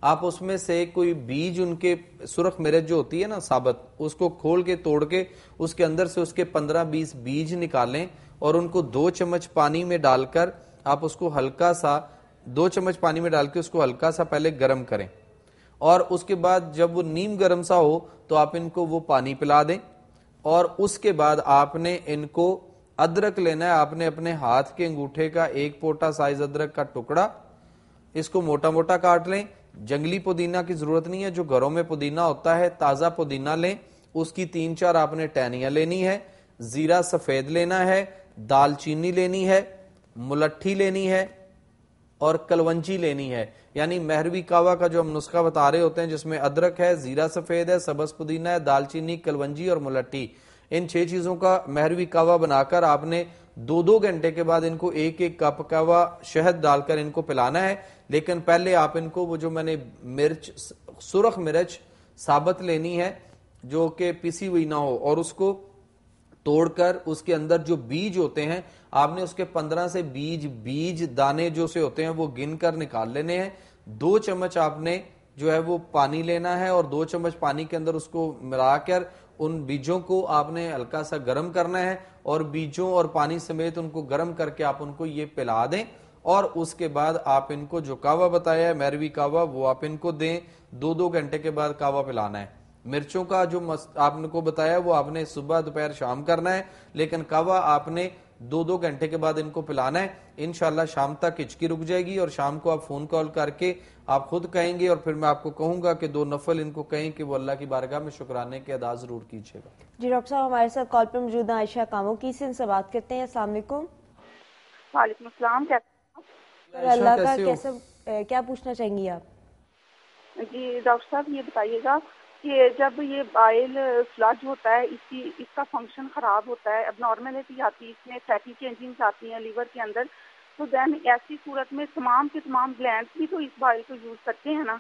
آپ اس میں سے کوئی بیج، ان کے سرخ مرچ جو ہوتی ہے نا ثابت، اس کو کھول کے توڑ کے اس کے اندر سے اس کے 15-20 بیج نکالیں اور ان کو 2 چمچ پانی میں ڈال کر آپ اس کو ہلکا سا 2 چمچ پانی میں ڈال کے اس کو ہلکا سا پہلے گرم کریں، اور اس کے بعد جب وہ نیم گرم سا ہو تو آپ ان کو وہ پانی پلا دیں. اور اس کے بعد آپ نے ان کو ادرک لینا ہے، آپ نے اپنے ہاتھ کے انگوٹھے کا 1 پوٹا سائز ادرک کا ٹکڑا، اس کو موٹا موٹا کاٹ لیں. جنگلی پودینہ کی ضرورت نہیں ہے، جو گھروں میں پودینہ ہوتا ہے تازہ پودینہ لیں، اس کی 3-4 آپ نے ٹہنیاں لینی ہے. زیرہ سفید لینا ہے، دال چینی لینی ہے، ملٹھی لینی ہے اور کلونجی لینی ہے. یعنی مہروی کہوا کا جو ہم نسخہ بتا رہے ہوتے ہیں جس میں ادرک ہے، زیرہ سفید ہے، سبز پودینہ ہے، دال چینی، کلونجی اور ملٹھی، ان 6 چیزوں کا مہروی کہوا بنا کر آپ نے 2 گھنٹے کے بعد ان کو 1 کپ کہوا شہد ڈال کر ان کو پلانا ہے. لیکن پہلے آپ ان کو وہ جو میں نے مرچ سرخ مرچ ثابت لینی ہے جو کہ پیسی ہوئی نہ ہو، اور اس کو توڑ کر اس کے اندر جو بیج ہوتے ہیں آپ نے اس کے 15 سے بیج دانے جو سے ہوتے ہیں وہ گن کر نکال لینے ہیں. 2 چمچ آپ نے جو ہے وہ پانی لینا ہے اور 2 چمچ پانی کے اندر اس کو ملا کر ان بیجوں کو آپ نے ہلکا سا گرم کرنا ہے، اور بیجوں اور پانی سمیت ان کو گرم کر کے آپ ان کو یہ پلا دیں. اور اس کے بعد آپ ان کو جو کہوا بتایا ہے مہروی کہوا وہ آپ ان کو دیں. 2 گھنٹے کے بعد کہوا پلانا ہے. مرچوں کا جو آپ نے کو بتایا وہ آپ نے صبح دوپہر شام کرنا ہے، لیکن کہوا آپ نے 2 گھنٹے کے بعد ان کو پلانا ہے. انشاءاللہ شام تک ہچکی رک جائے گی، اور شام کو آپ فون کال کر کے آپ خود کہیں گے، اور پھر میں آپ کو کہوں گا کہ 2 نفل ان کو کہیں کہ وہ اللہ کی بارگاہ میں شکرانے کے ادا ضرور کیجیے گا. جی ڈاکٹر صاحب ہمارے ساتھ کال پہ موجود ہیں عائشہ کامو کی، ان سے بات کرتے ہیں. السلام علیکم. وعلیکم السلام. اللہ کا کیسے کیا پوچھنا چاہیں گی آپ؟ جی ڈاکٹر صاحب یہ بتائیے گا کہ جب یہ بائل فلج ہوتا ہے اس کا فنکشن خراب ہوتا ہے، اب نارملٹی آتی ہے، اس میں فیٹی چینجنگز آتی ہیں لیور کے اندر، تو دین ایسی صورت میں تمام کے تمام گلینڈز بھی تو اس بائل کو یوز کرتے ہیں نا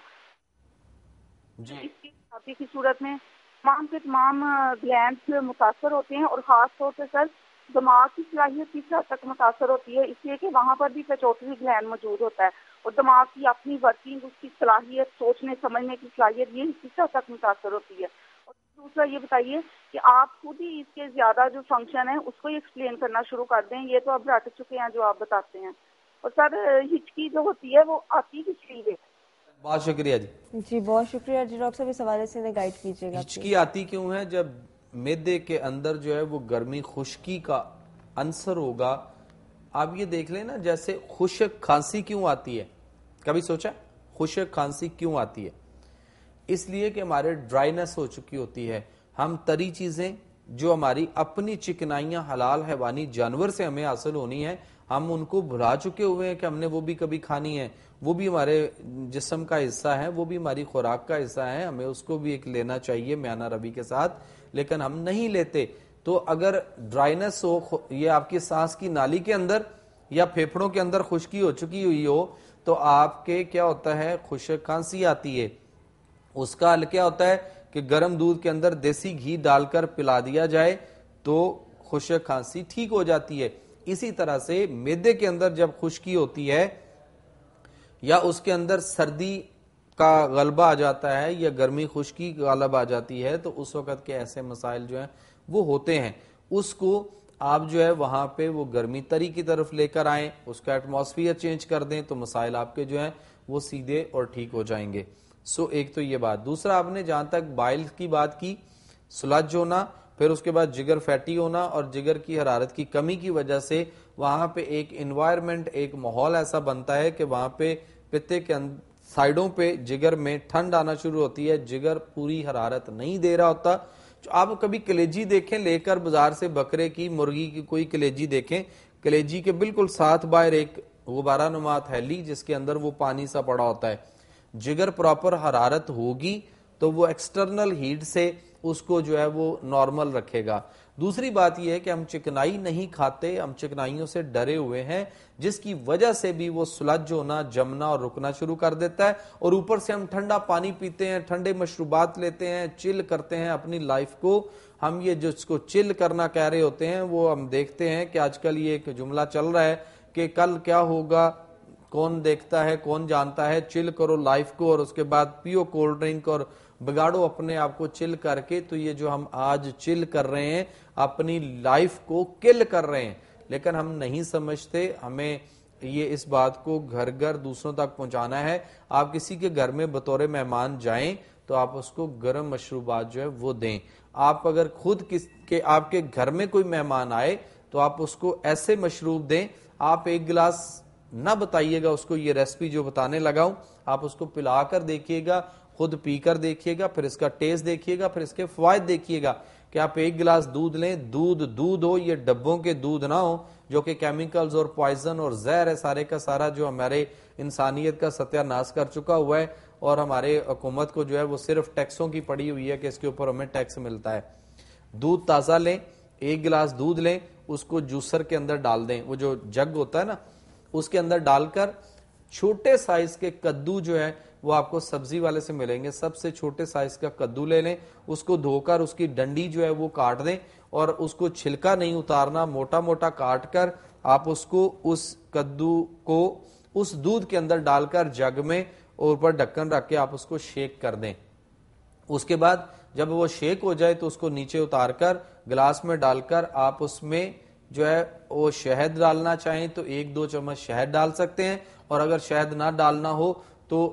جی. اس کی خرابی کی صورت میں تمام کے تمام گلینڈز متاثر ہوتے ہیں، اور خاص طور سے سر دماغ کی صلاحیت کس حد تک متاثر ہوتی ہے، اس لیے کہ وہاں پر بھی پیٹوٹری گلینڈ موجود ہوتا ہے، اور دماغ کی اپنی ورکنگ، اس کی صلاحیت، سوچنے سمجھنے کی صلاحیت یہ کس حد تک متاثر ہوتی ہے. اور دوسرا یہ بتائیے کہ آپ خود ہی اس کے زیادہ جو فنکشن ہے اس کو ہی ایکسپلین کرنا شروع کر دیں، یہ تو اب رٹ چکے ہیں جو آپ بتاتے ہیں. اور سر ہچکی جو ہوتی ہے وہ آتی کس لیے؟ بہت شکریہ جی. جی بہت شکریہ جی. ڈاکٹر صاحب اس حوالے سے گائیڈ کیجیے گا. ہچکی آتی کیوں ہے؟ جب معدے کے اندر جو ہے وہ گرمی خشکی کا عنصر ہوگا. آپ یہ دیکھ لیں نا، جیسے خشک کھانسی کیوں آتی ہے؟ کبھی سوچا خشک کھانسی کیوں آتی ہے؟ اس لیے کہ ہمارے ڈرائینس ہو چکی ہوتی ہے. ہم تری چیزیں جو ہماری اپنی چکنائیاں حلال حیوانی جانور سے ہمیں حاصل ہونی ہے ہم ان کو بھلا چکے ہوئے ہیں کہ ہم نے وہ بھی کبھی کھانی ہے, وہ بھی ہمارے جسم کا حصہ ہے, وہ بھی ہماری خوراک کا حصہ ہے, ہمیں اس کو بھی ایک لینا چاہیے میانہ روی کے ساتھ, لیکن ہم نہیں لیتے. تو اگر ڈرائنس ہو, یہ آپ کی سانس کی نالی کے اندر یا پھیپھڑوں کے اندر خشکی ہو چکی ہوئی ہو, تو آپ کے کیا ہوتا ہے, خشک کھانسی آتی ہے. اس کا حل کیا ہوتا ہے کہ گرم دودھ کے اندر دیسی گھی ڈال کر پلا دیا جائے تو خشک کھانسی ٹھیک ہو جاتی ہے. اسی طرح سے معدے کے اندر جب خشکی ہوتی ہے یا اس کے اندر سردی کا غلبہ آ جاتا ہے یا گرمی خشکی غالب آ جاتی ہے, تو اس وقت کے ایسے مسائل جو ہیں وہ ہوتے ہیں. اس کو آپ جو ہے وہاں پہ وہ گرمی تری کی طرف لے کر آئیں, اس کا ایٹماسفیئر چینج کر دیں, تو مسائل آپ کے جو ہیں وہ سیدھے اور ٹھیک ہو جائیں گے. ایک تو یہ بات. دوسرا, آپ نے جہاں تک بائل کی بات کی, سلج ہونا, پھر اس کے بعد جگر فیٹی ہونا, اور جگر کی حرارت کی کمی کی وجہ سے وہاں پہ ایک انوائرمنٹ, ایک ماحول ایسا بنتا ہے کہ وہاں پہ پتے کے سائڈوں پہ جگر میں ٹھنڈ آنا شروع ہوتی ہے, جگر پوری حرارت نہیں دے رہا ہوتا. آپ کبھی کلیجی دیکھیں لے کر بازار سے, بکرے کی مرغی کی کوئی کلیجی دیکھیں, کلیجی کے بالکل ساتھ باہر ایک غبارہ نما تھیلی جس کے اندر وہ پانی سا پڑا ہوتا ہے. جگر پراپر حرارت ہوگی تو وہ ایکسٹرنل ہیٹ سے اس کو جو ہے وہ نارمل رکھے گا. دوسری بات یہ ہے کہ ہم چکنائی نہیں کھاتے, ہم چکنائیوں سے ڈرے ہوئے ہیں, جس کی وجہ سے بھی وہ سلج ہونا, جمنا اور رکنا شروع کر دیتا ہے. اور اوپر سے ہم ٹھنڈا پانی پیتے ہیں, ٹھنڈے مشروبات لیتے ہیں, چل کرتے ہیں اپنی لائف کو. ہم یہ جس کو چل کرنا کہہ رہے ہوتے ہیں وہ ہم دیکھتے ہیں کہ آج کل یہ ایک جملہ چل رہا ہے کہ کل کیا ہوگا کون دیکھتا ہے, کون جانتا ہے, چل کرو لائف کو اور اس کے بعد پیو کولڈ ڈرنک اور بگاڑو اپنے آپ کو چل کر کے. تو یہ جو ہم آج چل کر رہے ہیں اپنی لائف کو کل کر رہے ہیں, لیکن ہم نہیں سمجھتے. ہمیں یہ اس بات کو گھر گھر دوسروں تک پہنچانا ہے. آپ کسی کے گھر میں بطور مہمان جائیں تو آپ اس کو گرم مشروبات جو ہے وہ دیں. آپ اگر خود آپ کے گھر میں کوئی مہمان آئے تو آپ اس کو ایسے مشروب دیں, آپ ایک گلاس نہ بتائیے گا اس کو, یہ ریسپی جو بتانے لگا ہوں آپ اس کو پلا کر دیکھیے گا, خود پی کر دیکھیے گا, پھر اس کا ٹیسٹ دیکھیے گا, پھر اس کے فوائد دیکھیے گا. کہ آپ ایک گلاس دودھ لیں, دودھ ہو, یہ ڈبوں کے دودھ نہ ہو جو کہ کیمیکلز اور پوائزن اور زہر ہے سارے کا سارا, جو ہمارے انسانیت کا ستیہ ناش کر چکا ہوا ہے, اور ہمارے حکومت کو جو ہے وہ صرف ٹیکسوں کی پڑی ہوئی ہے کہ اس کے اوپر ہمیں ٹیکس ملتا ہے. دودھ تازہ لیں, ایک گلاس دودھ لیں, اس کو جوسر کے اندر ڈال دیں, وہ جو جگ ہوتا ہے نا اس کے اندر ڈال کر چھوٹے سائز کے کدو جو ہے وہ آپ کو سبزی والے سے ملیں گے, سب سے چھوٹے سائز کا کدو لے لیں, اس کو دھو کر اس کی ڈنڈی جو ہے وہ کاٹ دیں, اور اس کو چھلکا نہیں اتارنا, موٹا موٹا کاٹ کر آپ اس کو اس کدو کو اس دودھ کے اندر ڈال کر جگ میں اور اوپر ڈھکن رکھ کے آپ اس کو شیک کر دیں. اس کے بعد جب وہ شیک ہو جائے تو اس کو نیچے اتار کر گلاس میں ڈال کر آپ اس میں جو ہے وہ شہد ڈالنا چاہیں تو 1-2 چمچ شہد ڈال سکتے ہیں, اور اگر شہد نہ ڈالنا ہو تو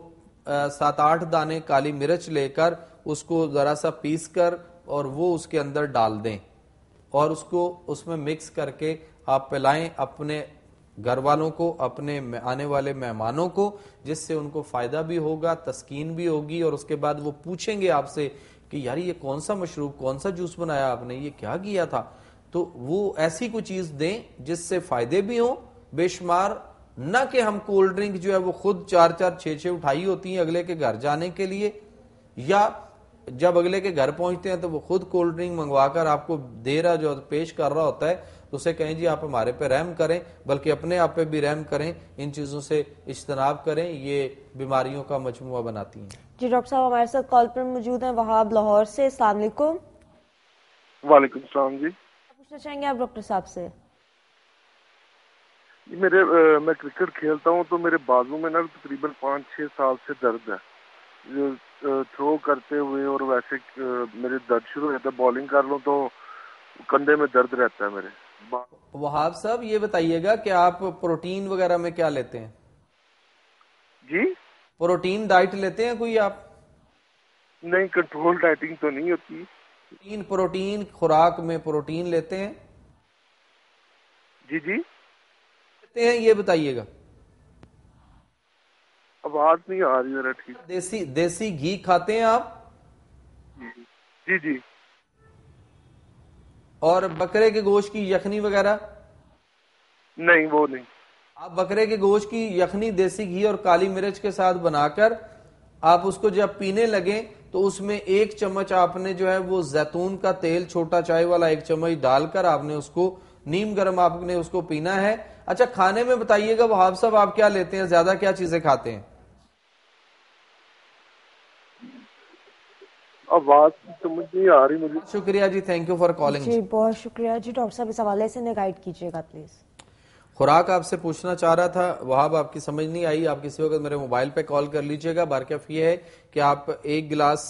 7-8 دانے کالی مرچ لے کر اس کو ذرا سا پیس کر اور وہ اس کے اندر ڈال دیں, اور اس کو اس میں مکس کر کے آپ پلائیں اپنے گھر والوں کو, اپنے آنے والے مہمانوں کو, جس سے ان کو فائدہ بھی ہوگا, تسکین بھی ہوگی. اور اس کے بعد وہ پوچھیں گے آپ سے کہ یار یہ کون سا مشروب, کون سا جوس بنایا آپ نے, یہ کیا کیا تھا. تو وہ ایسی کوئی چیز دیں جس سے فائدے بھی ہوں بے شمار, نہ کہ ہم کولڈ ڈرنک جو ہے وہ خود 4-4-6-6 اٹھائی ہوتی ہیں اگلے کے گھر جانے کے لیے, یا جب اگلے کے گھر پہنچتے ہیں تو وہ خود کولڈ ڈرنک منگوا کر آپ کو دے رہا جو پیش کر رہا ہوتا ہے, تو اسے کہیں جی آپ ہمارے پہ رحم کریں, بلکہ اپنے آپ پہ بھی رحم کریں, ان چیزوں سے اجتناب کریں, یہ بیماریوں کا مجموعہ بناتی ہیں. جی ڈاکٹر صاحب ہمارے ساتھ کال پر موجود ہیں وہاب لاہور سے. السلام علیکم. وعلیکم السلام. جی پوچھنا چاہیں گے آپ ڈاکٹر صاحب سے؟ میں کرکٹ کھیلتا ہوں تو میرے بازو میں نا تقریباً 5-6 سال سے درد ہے, تھرو کرتے ہوئے, اور ویسے میرے درد شروع ہو جاتا ہے, بالنگ کر لوں تو کندھے میں درد رہتا ہے میرے. وہاب صاحب یہ بتائیے گا کہ آپ پروٹین وغیرہ میں کیا لیتے ہیں؟ جی پروٹین ڈائٹ لیتے ہیں کوئی آپ؟ نہیں, کنٹرول ڈائٹنگ تو نہیں ہوتی. پروٹین خوراک میں پروٹین لیتے ہیں؟ جی لیتے ہیں, یہ بتائیے گا. آواز نہیں آ رہی ذرا ٹھیک. دیسی گھی کھاتے ہیں آپ؟ جی اور بکرے کے گوشت کی یخنی وغیرہ؟ نہیں وہ نہیں. آپ بکرے کے گوشت کی یخنی دیسی گھی اور کالی مرچ کے ساتھ بنا کر آپ اس کو جب پینے لگیں تو اس میں 1 چمچ آپ نے جو ہے وہ زیتون کا تیل چھوٹا چائے والا 1 چمچ ڈال کر آپ نے اس کو نیم گرم آپ نے اس کو پینا ہے. اچھا کھانے میں بتائیے گا وہاب صاحب آپ کیا لیتے ہیں, زیادہ کیا چیزیں کھاتے ہیں؟ آواز سمجھ نہیں آ رہی مجھے. شکریہ جی, تھینک یو فار کالنگ. جی بہت شکریہ جی. ڈاکٹر صاحب اس حوالے سے گائیڈ کیجیے گا پلیز. خوراک آپ سے پوچھنا چاہ رہا تھا وہاب, آپ کی سمجھ نہیں آئی, آپ کسی وقت میرے موبائل پہ کال کر لیجئے گا. بارکیف یہ ہے کہ آپ 1 گلاس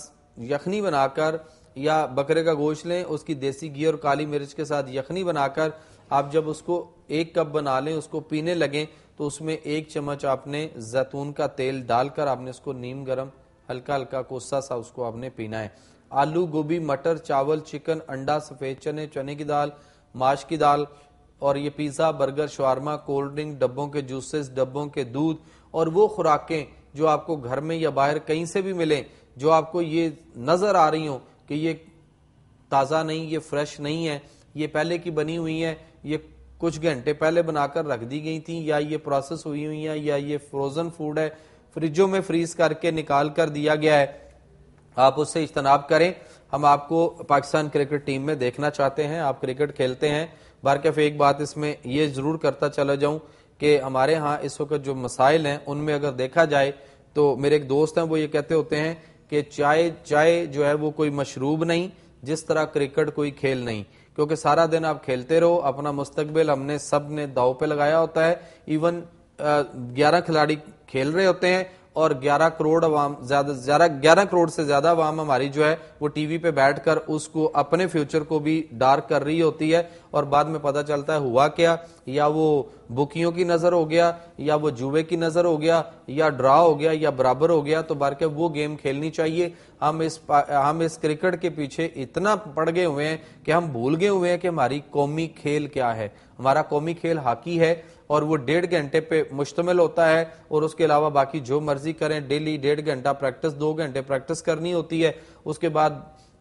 یخنی بنا کر یا بکرے کا گوشت لیں, اس کی دیسی گھی اور کالی مرچ کے ساتھ یخنی بنا کر آپ جب اس کو 1 کپ بنا لیں, اس کو پینے لگیں تو اس میں 1 چمچ آپ نے زیتون کا تیل ڈال کر آپ نے اس کو نیم گرم ہلکا ہلکا کوسا سا اس کو آپ نے پینا ہے. آلو, گوبھی, مٹر, چاول, چکن, انڈا, سفید چنے, چنے کی دال, ماش کی دال اور یہ پیزا, برگر, شوارما, کولڈ ڈرنک, ڈبوں کے جوسز, ڈبوں کے دودھ اور وہ خوراکیں جو آپ کو گھر میں یا باہر کہیں سے بھی ملیں, جو آپ کو یہ نظر آ رہی ہوں کہ یہ تازہ نہیں, یہ فریش نہیں ہے, یہ پہلے کی بنی ہوئی ہیں, یہ کچھ گھنٹے پہلے بنا کر رکھ دی گئی تھیں, یا یہ پروسیس ہوئی ہوئی ہیں, یا یہ فروزن فوڈ ہے, فریجوں میں فریز کر کے نکال کر دیا گیا ہے, آپ اس سے اجتناب کریں. ہم آپ کو پاکستان کرکٹ ٹیم میں دیکھنا چاہتے ہیں, آپ کرکٹ کھیلتے ہیں. بارکیف ایک بات اس میں یہ ضرور کرتا چلا جاؤں کہ ہمارے ہاں اس وقت جو مسائل ہیں ان میں اگر دیکھا جائے تو میرے ایک دوست ہیں وہ یہ کہتے ہوتے ہیں کہ چائے جو ہے وہ کوئی مشروب نہیں, جس طرح کرکٹ کوئی کھیل نہیں, کیونکہ سارا دن آپ کھیلتے رہو, اپنا مستقبل ہم نے سب نے داؤ پہ لگایا ہوتا ہے. ایون 11 کھلاڑی کھیل رہے ہوتے ہیں اور 11 کروڑ عوام 11 کروڑ سے زیادہ عوام ہماری جو ہے وہ ٹی وی پہ بیٹھ کر اس کو اپنے فیوچر کو بھی ڈارک کر رہی ہوتی ہے, اور بعد میں پتہ چلتا ہے ہوا کیا, یا وہ بکیوں کی نظر ہو گیا, یا وہ جوے کی نظر ہو گیا, یا ڈرا ہو گیا, یا برابر ہو گیا. تو بارکہ وہ گیم کھیلنی چاہیے. ہم اس کرکٹ کے پیچھے اتنا پڑ گئے ہوئے ہیں کہ ہم بھول گئے ہوئے ہیں کہ ہماری قومی کھیل کیا ہے. ہمارا قومی کھیل ہاکی ہے اور وہ 1.5 گھنٹے پہ مشتمل ہوتا ہے, اور اس کے علاوہ باقی جو مرضی کریں, ڈیلی 1.5 گھنٹہ پریکٹس, 2 گھنٹے پریکٹس کرنی ہوتی ہے اس کے بعد.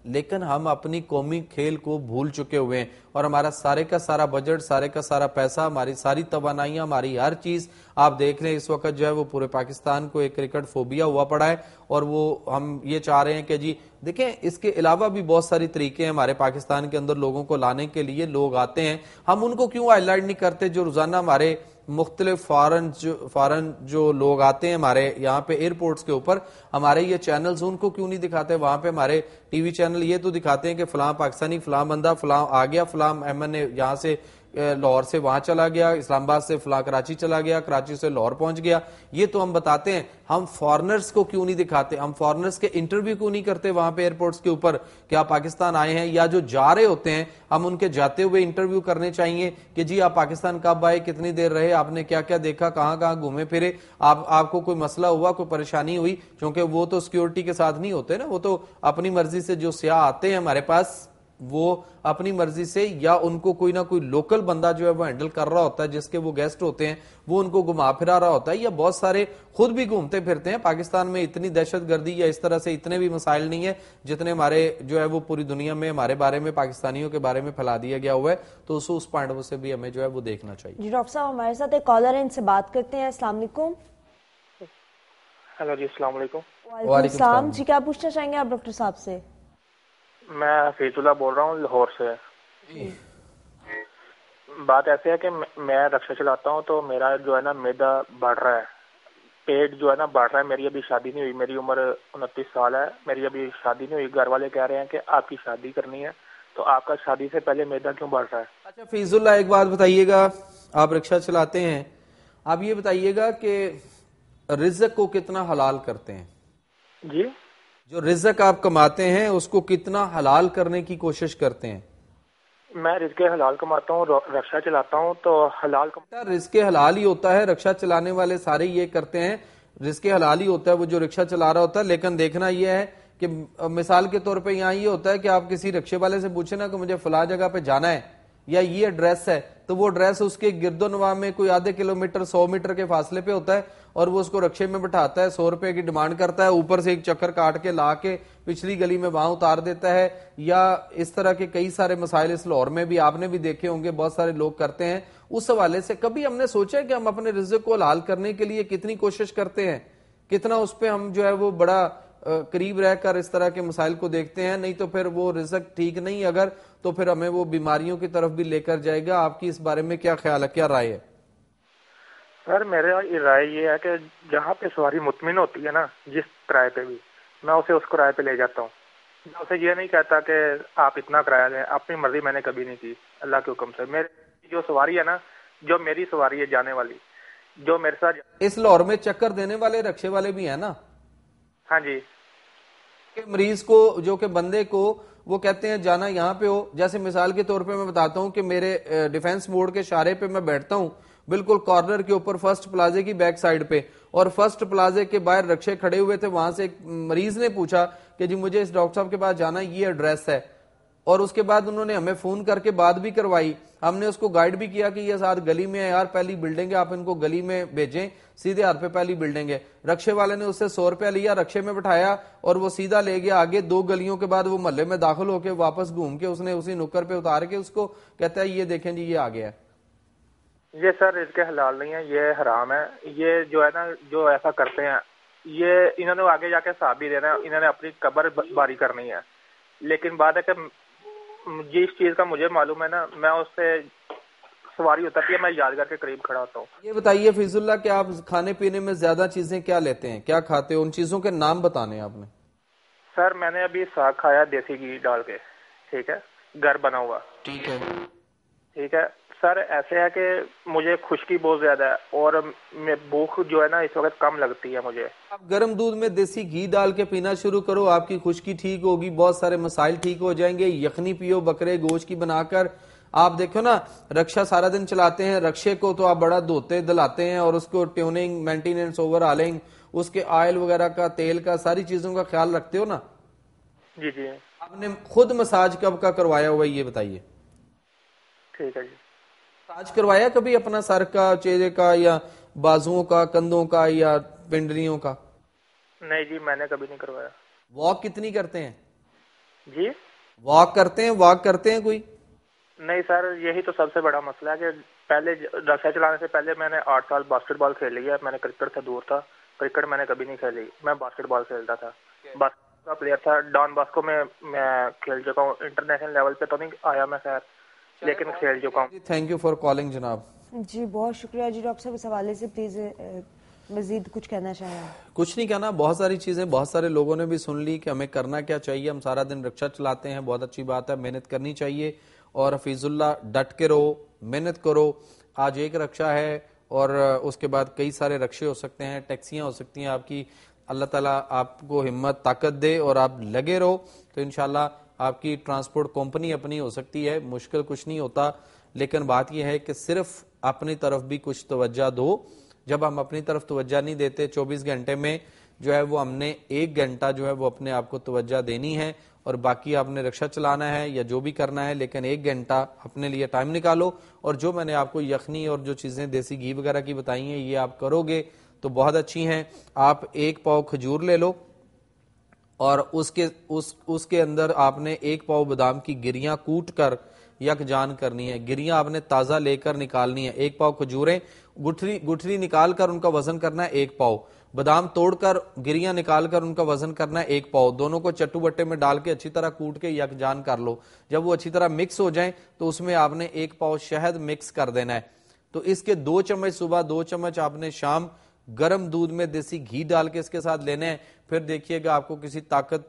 لیکن ہم اپنی قومی کھیل کو بھول چکے ہوئے ہیں, اور ہمارا سارے کا سارا بجٹ, سارے کا سارا پیسہ, ہماری ساری توانائیاں, ہماری ہر چیز آپ دیکھ لیں اس وقت جو ہے وہ پورے پاکستان کو ایک کرکٹ فوبیا ہوا پڑا ہے. اور وہ ہم یہ چاہ رہے ہیں کہ جی دیکھیں اس کے علاوہ بھی بہت ساری طریقے ہیں ہمارے پاکستان کے اندر لوگوں کو لانے کے لیے. لوگ آتے ہیں, ہم ان کو کیوں ہائی لائٹ نہیں کرتے جو روزانہ ہمارے مختلف فارن جو لوگ آتے ہیں ہمارے یہاں پہ ایئرپورٹس کے اوپر, ہمارے یہ چینلز ان کو کیوں نہیں دکھاتے؟ وہاں پہ ہمارے ٹی وی چینل یہ تو دکھاتے ہیں کہ فلاں پاکستانی, فلاں بندہ, فلاں آ گیا, فلاں احمد نے یہاں سے لاہور سے وہاں چلا گیا, اسلام آباد سے فلاں کراچی چلا گیا, کراچی سے لاہور پہنچ گیا. یہ تو ہم بتاتے ہیں. ہم فارنرز کو کیوں نہیں دکھاتے؟ ہم فارنرز کے انٹرویو کیوں نہیں کرتے وہاں پہ ایئرپورٹس کے اوپر کہ آپ پاکستان آئے ہیں, یا جو جا رہے ہوتے ہیں ہم ان کے جاتے ہوئے انٹرویو کرنے چاہیے کہ جی آپ پاکستان کب آئے, کتنی دیر رہے, آپ نے کیا کیا دیکھا, کہاں کہاں گھومے پھرے, آپ کو کوئی مسئلہ ہوا, کوئی پریشانی ہوئی. کیونکہ وہ تو سیکیورٹی کے ساتھ نہیں ہوتے نا, وہ تو اپنی مرضی سے جو سیاح آتے ہیں ہمارے پاس وہ اپنی مرضی سے, یا ان کو کوئی نہ کوئی لوکل بندہ جو ہے وہ ہینڈل کر رہا ہوتا ہے, جس کے وہ گیسٹ ہوتے ہیں وہ ان کو گھما پھرا رہا ہوتا ہے, یا بہت سارے خود بھی گھومتے پھرتے ہیں. پاکستان میں اتنی دہشت گردی یا اس طرح سے اتنے بھی مسائل نہیں ہے جتنے ہمارے جو ہے وہ پوری دنیا میں ہمارے بارے میں, پاکستانیوں کے بارے میں پھیلا دیا گیا ہوا ہے. تو اس پوائنٹ سے بھی ہمیں جو ہے وہ دیکھنا چاہیے. جی ڈاکٹر صاحب ہمارے ساتھ ایک کالر ہے, ان سے بات کرتے ہیں. السلام علیکم. ہیلو جی السلام علیکم. وعلیکم السلام. جی کیا پوچھنا چاہیں گے آپ ڈاکٹر صاحب سے؟ میں حفیظ اللہ بول رہا ہوں لاہور سے. بات ایسے ہے کہ میں رکشا چلاتا ہوں تو میرا جو ہے نا معدہ بڑھ رہا ہے, پیٹ جو ہے نا بڑھ رہا ہے. میری ابھی شادی نہیں ہوئی, میری عمر 29 سال ہے, میری ابھی شادی نہیں ہوئی. گھر والے کہہ رہے ہیں کہ آپ کی شادی کرنی ہے, تو آپ کا شادی سے پہلے معدہ کیوں بڑھ رہا ہے؟ اچھا فیض اللہ ایک بات بتائیے گا, آپ رکشا چلاتے ہیں, آپ یہ بتائیے گا کہ رزق کو کتنا حلال کرتے ہیں؟ جی جو رزق آپ کماتے ہیں اس کو کتنا حلال کرنے کی کوشش کرتے ہیں؟ میں رزق حلال کماتا ہوں, رکشا چلاتا ہوں تو حلال رزق حلال ہی ہوتا ہے. رکشا چلانے والے سارے یہ کرتے ہیں, رزق حلال ہی ہوتا ہے وہ جو رکشا چلا رہا ہوتا ہے. لیکن دیکھنا یہ ہے کہ مثال کے طور پہ یہاں یہ ہوتا ہے کہ آپ کسی رکشے والے سے پوچھیں نا کہ مجھے فلاں جگہ پہ جانا ہے, یا یہ ایڈریس ہے تو وہ ایڈریس اس کے گرد و نواح میں کوئی آدھے کلومیٹر 100 میٹر کے فاصلے پہ ہوتا ہے اور وہ اس کو رکشے میں بٹھاتا ہے, 100 روپے کی ڈیمانڈ کرتا ہے, اوپر سے ایک چکر کاٹ کے لا کے پچھلی گلی میں وہاں اتار دیتا ہے. یا اس طرح کے کئی سارے مسائل اس لاہور میں بھی آپ نے بھی دیکھے ہوں گے, بہت سارے لوگ کرتے ہیں. اس حوالے سے کبھی ہم نے سوچا کہ ہم اپنے رزق کو حلال کرنے کے لیے کتنی کوشش کرتے ہیں, کتنا اس پہ ہم جو ہے وہ بڑا قریب رہ کر اس طرح کے مسائل کو دیکھتے ہیں؟ نہیں تو پھر وہ رزق ٹھیک نہیں اگر تو پھر ہمیں وہ بیماریوں کی طرف بھی لے کر جائے گا. آپ کی اس بارے میں کیا خیال ہے, کیا رائے ہے؟ سر میرا رائے یہ ہے کہ جہاں پہ سواری مطمئن ہوتی ہے نا, جس کرائے پہ بھی, میں اسے اس کرائے پہ لے جاتا ہوں. میں اسے یہ نہیں کہتا کہ آپ اتنا کرایہ دیں, اپنی مرضی میں نے کبھی نہیں کی, اللہ کے حکم سے. میری جو سواری ہے نا, جو میری سواری ہے جانے والی, جو میرے ساتھ اس لاہور میں چکر دینے والے رکشے والے بھی ہیں نا؟ ہاں جی. مریض کو جو کہ بندے کو وہ کہتے ہیں جانا یہاں پہ ہو, جیسے مثال کے طور پہ میں بتاتا ہوں کہ میرے ڈیفنس موڑ کے اشارے پہ میں بیٹھتا ہوں بالکل کارنر کے اوپر فرسٹ پلازے کی بیک سائڈ پہ, اور فرسٹ پلازے کے باہر رکشے کھڑے ہوئے تھے. وہاں سے ایک مریض نے پوچھا کہ جی مجھے اس ڈاکٹر صاحب کے پاس جانا, یہ ایڈریس ہے, اور اس کے بعد انہوں نے ہمیں فون کر کے بات بھی کروائی. ہم نے اس کو گائیڈ بھی کیا کہ یہ ساتھ گلی میں ہے یار, پہلی بلڈنگ ہے, آپ ان کو گلی میں بھیجیں, سیدھے ہاتھ پہ پہلی بلڈنگ ہے. رکشے والے نے اس سے 100 روپیہ لیا, رکشے میں بٹھایا اور وہ سیدھا لے گیا آگے. 2 گلیوں کے بعد وہ محلے میں داخل ہو کے واپس گھوم کے اس نے اسی نکر پہ اتار کے اس کو کہتا ہے یہ دیکھیں جی یہ آ گیا ہے. یہ سر رزق حلال نہیں ہے, یہ حرام ہے. یہ جو ہے نا, جو ایسا کرتے ہیں, یہ انہوں نے آگے جا کے حساب بھی دینا ہے, انہوں نے اپنی قبر باری کرنی ہے. لیکن بات ہے کہ جس چیز کا مجھے معلوم ہے نا, میں اس سے سواری ہوتا ہے, میں یادگار کے قریب کھڑا ہوتا ہوں. یہ بتائیے فیض اللہ کہ آپ کھانے پینے میں زیادہ چیزیں کیا لیتے ہیں, کیا کھاتے ہو, ان چیزوں کے نام بتانے آپ نے؟ سر میں نے ابھی ساگ کھایا دیسی گھی ڈال کے, ٹھیک ہے, گھر بنا ہوا, ٹھیک ہے, ٹھیک ہے. سر ایسے ہے کہ مجھے خشکی بہت زیادہ ہے اور بھوک جو ہے نا اس وقت کم لگتی ہے مجھے. آپ گرم دودھ میں دیسی گھی ڈال کے پینا شروع کرو, آپ کی خشکی ٹھیک ہوگی, بہت سارے مسائل ٹھیک ہو جائیں گے. یخنی پیو بکرے گوشت کی بنا کر. آپ دیکھو نا رکشہ سارا دن چلاتے ہیں, رکشے کو تو آپ بڑا دھوتے دلاتے ہیں اور اس کو ٹیوننگ مینٹیننس اوور ہالنگ, اس کے آئل وغیرہ کا, تیل کا, ساری چیزوں کا خیال رکھتے ہو نا؟ جی جی. آپ نے خود مساج کب کا کروایا ہوا یہ بتائیے؟ ٹھیک ہے جی. مساج کروایا کبھی اپنا سر کا, چہرے کا, یا بازوؤں کا, کندھوں کا, یا پنڈلیوں کا؟ نہیں جی میں نے کبھی نہیں کروایا. واک کتنی کرتے ہیں جی؟ واک کرتے ہیں کوئی؟ نہیں سر, یہی تو سب سے بڑا مسئلہ ہے کہ پہلے رکشہ چلانے سے پہلے میں نے 8 سال باسکٹ بال کھیل لیا. میں نے کرکٹ سے دور تھا, کرکٹ میں نے کبھی نہیں کھیلی, میں باسکٹ بال کھیلتا تھا, باسکٹ کا پلیئر تھا. ڈان باسکو میں کھیل چکا ہوں, انٹرنیشنل لیول پہ تو نہیں آیا میں خیر, لیکن کھیل چکا ہوں. تھینک یو فار کالنگ جناب. جی بہت شکریہ جی ڈاکٹر صاحب, اس حوالے سے پلیز مزید کچھ کہنا چاہیں؟ کچھ نہیں کہنا, بہت ساری چیزیں بہت سارے لوگوں نے بھی سن لی کہ ہمیں کرنا کیا چاہیے. ہم سارا دن رکشہ چلاتے ہیں, بہت اچھی بات ہے, محنت کرنی چاہیے, اور حفیظ اللہ ڈٹ کے رہو, محنت کرو. آج ایک رکشہ ہے اور اس کے بعد کئی سارے رکشے ہو سکتے ہیں, ٹیکسیاں ہو سکتی ہیں آپ کی. اللہ تعالیٰ آپ کو ہمت طاقت دے اور آپ لگے رہو تو انشاءاللہ آپ کی ٹرانسپورٹ کمپنی اپنی ہو سکتی ہے. مشکل کچھ نہیں ہوتا, لیکن بات یہ ہے کہ صرف اپنی طرف بھی کچھ توجہ دو. جب ہم اپنی طرف توجہ نہیں دیتے, 24 گھنٹے میں جو ہے وہ ہم نے 1 گھنٹہ جو ہے وہ اپنے آپ کو توجہ دینی ہے, اور باقی آپ نے رکشہ چلانا ہے یا جو بھی کرنا ہے, لیکن 1 گھنٹہ اپنے لیے ٹائم نکالو. اور جو میں نے آپ کو یخنی اور جو چیزیں دیسی گھی وغیرہ کی بتائی ہیں یہ آپ کرو گے تو بہت اچھی ہیں. آپ 1 پاؤ کھجور لے لو اور اس کے اندر آپ نے 1 پاؤ بادام کی گریاں کوٹ کر یک جان کرنی ہے. گریاں آپ نے تازہ لے کر نکالنی ہے. 1 پاؤ کھجوریں گٹھری نکال کر ان کا وزن کرنا ہے 1 پاؤ. بادام توڑ کر گریاں نکال کر ان کا وزن کرنا ہے 1 پاؤ. دونوں کو چٹو بٹے میں ڈال کے اچھی طرح کوٹ کے یک جان کر لو. جب وہ اچھی طرح مکس ہو جائیں تو اس میں آپ نے 1 پاؤ شہد مکس کر دینا ہے. تو اس کے 2 چمچ صبح, 2 چمچ آپ نے شام گرم دودھ میں دیسی گھی ڈال کے اس کے ساتھ لینے ہیں. پھر دیکھیے گا آپ کو کسی طاقت,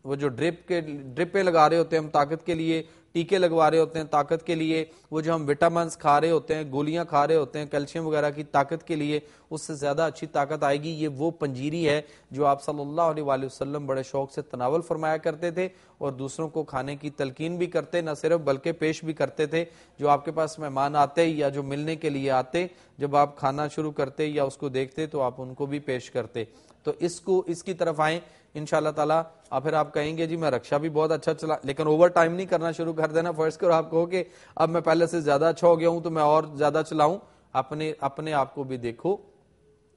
وہ جو ڈرپیں لگا رہے ہوتے ہیں ہم طاقت کے لیے, ٹیکے لگوا رہے ہوتے ہیں طاقت کے لیے, وہ جو ہم وٹامنس کھا رہے ہوتے ہیں, گولیاں کھا رہے ہوتے ہیں کیلشیم وغیرہ کی طاقت کے لیے, اس سے زیادہ اچھی طاقت آئے گی. یہ وہ پنجیری ہے جو آپ صلی اللہ علیہ وآلہ وسلم بڑے شوق سے تناول فرمایا کرتے تھے اور دوسروں کو کھانے کی تلقین بھی کرتے, نہ صرف بلکہ پیش بھی کرتے تھے. جو آپ کے پاس مہمان آتے یا جو ملنے کے لیے آتے, جب آپ کھانا شروع کرتے یا اس کو دیکھتے تو آپ ان کو بھی پیش کرتے. تو اس کی طرف آئیں انشاءاللہ تعالی. پھر آپ کہیں گے جی میں رکشہ بھی بہت اچھا چلا, لیکن اوور ٹائم نہیں کرنا شروع کر کر دینا. فرض کرو آپ کہو کہ اب میں پہلے سے زیادہ اچھا ہو گیا ہوں تو میں اور زیادہ چلاؤں. اپنے آپ کو بھی دیکھو,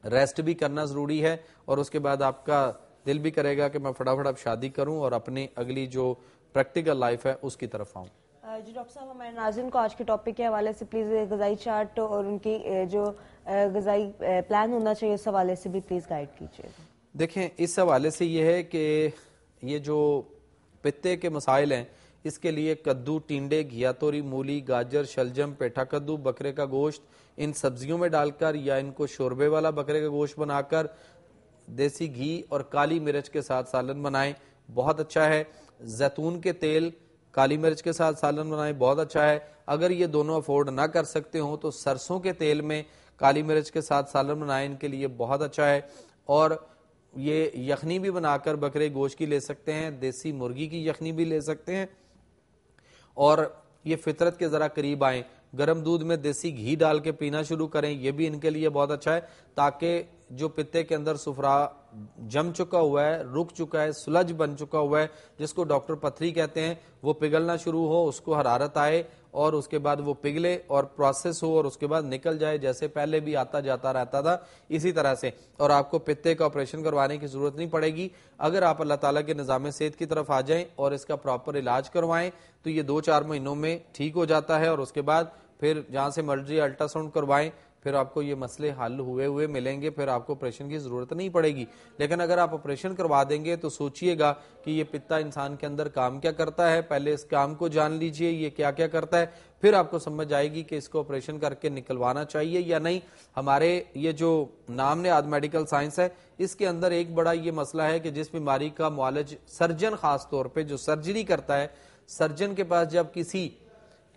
ریسٹ بھی کرنا ضروری ہے, اور اس کے بعد آپ کا دل بھی کرے گا کہ میں فٹافٹ اب شادی کروں اور اپنی اگلی جو پریکٹیکل لائف ہے اس کی طرف آؤں. جی ڈاکٹر صاحب, ہمارے ناظرین کو آج کے ٹاپک کے حوالے سے پلیز غذائی چارٹ اور ان کی جو غذائی پلان ہونا چاہیے اس حوالے سے بھی پلیز گائیڈ کیجیے. دیکھیں, اس حوالے سے یہ ہے کہ یہ جو پتے کے مسائل ہیں اس کے لیے کدو, ٹینڈے, گھیا توری, مولی, گاجر, شلجم, پیٹھا کدو, بکرے کا گوشت ان سبزیوں میں ڈال کر یا ان کو شوربے والا بکرے کا گوشت بنا کر دیسی گھی اور کالی مرچ کے ساتھ سالن بنائیں, بہت اچھا ہے. زیتون کے تیل کالی مرچ کے ساتھ سالن بنائیں, بہت اچھا ہے. اگر یہ دونوں افورڈ نہ کر سکتے ہوں تو سرسوں کے تیل میں کالی مرچ کے ساتھ سالن بنائیں, ان کے لیے بہت اچھا ہے. اور یہ یخنی بھی بنا کر بکرے گوشت کی لے سکتے ہیں, دیسی مرغی کی یخنی بھی لے سکتے ہیں. اور یہ فطرت کے ذرا قریب آئیں, گرم دودھ میں دیسی گھی ڈال کے پینا شروع کریں, یہ بھی ان کے لیے بہت اچھا ہے, تاکہ جو پتے کے اندر سفرا جم چکا ہوا ہے, رک چکا ہے, سلج بن چکا ہوا ہے, جس کو ڈاکٹر پتھری کہتے ہیں, وہ پگھلنا شروع ہو, اس کو حرارت آئے اور اس کے بعد وہ پگھلے اور پروسیس ہو اور اس کے بعد نکل جائے, جیسے پہلے بھی آتا جاتا رہتا تھا اسی طرح سے. اور آپ کو پتے کا آپریشن کروانے کی ضرورت نہیں پڑے گی اگر آپ اللہ تعالیٰ کے نظام صحت کی طرف آ جائیں اور اس کا پراپر علاج کروائیں تو یہ 2-4 مہینوں میں ٹھیک ہو جاتا ہے. اور اس کے بعد پھر جہاں سے مرضی الٹرا ساؤنڈ کروائیں, پھر آپ کو یہ مسئلے حل ہوئے ملیں گے, پھر آپ کو آپریشن کی ضرورت نہیں پڑے گی. لیکن اگر آپ آپریشن کروا دیں گے تو سوچئے گا کہ یہ پتا انسان کے اندر کام کیا کرتا ہے, پہلے اس کام کو جان لیجئے یہ کیا کیا کرتا ہے, پھر آپ کو سمجھ آئے گی کہ اس کو آپریشن کر کے نکلوانا چاہیے یا نہیں. ہمارے یہ جو نام نہاد میڈیکل سائنس ہے اس کے اندر ایک بڑا یہ مسئلہ ہے کہ جس بیماری کا معالج سرجن, خاص طور پہ جو سرجری کرتا ہے, سرجن کے پاس جب کسی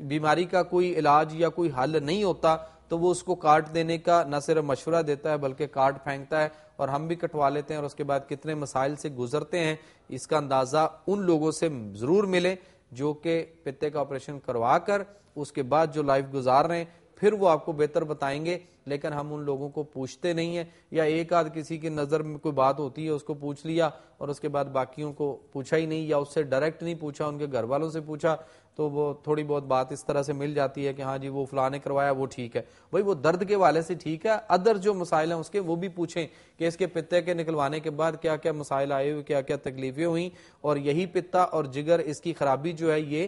بیماری کا کوئی علاج یا کوئی حل نہیں ہوتا تو وہ اس کو کاٹ دینے کا نہ صرف مشورہ دیتا ہے بلکہ کاٹ پھینکتا ہے, اور ہم بھی کٹوا لیتے ہیں اور اس کے بعد کتنے مسائل سے گزرتے ہیں اس کا اندازہ ان لوگوں سے ضرور ملے جو کہ پتے کا آپریشن کروا کر اس کے بعد جو لائف گزار رہے ہیں, پھر وہ آپ کو بہتر بتائیں گے. لیکن ہم ان لوگوں کو پوچھتے نہیں ہیں, یا ایک آدھ کسی کی نظر میں کوئی بات ہوتی ہے اس کو پوچھ لیا اور اس کے بعد باقیوں کو پوچھا ہی نہیں, یا اس سے ڈائریکٹ نہیں پوچھا, ان کے گھر والوں سے پوچھا تو وہ تھوڑی بہت بات اس طرح سے مل جاتی ہے کہ ہاں جی وہ فلاں نے کروایا وہ ٹھیک ہے. بھائی وہ درد کے والے سے ٹھیک ہے, ادر جو مسائل ہیں اس کے وہ بھی پوچھیں کہ اس کے پتے کے نکلوانے کے بعد کیا کیا مسائل آئے ہوئے, کیا کیا تکلیفیں ہوئیں. اور یہی پتا اور جگر اس کی خرابی جو ہے یہ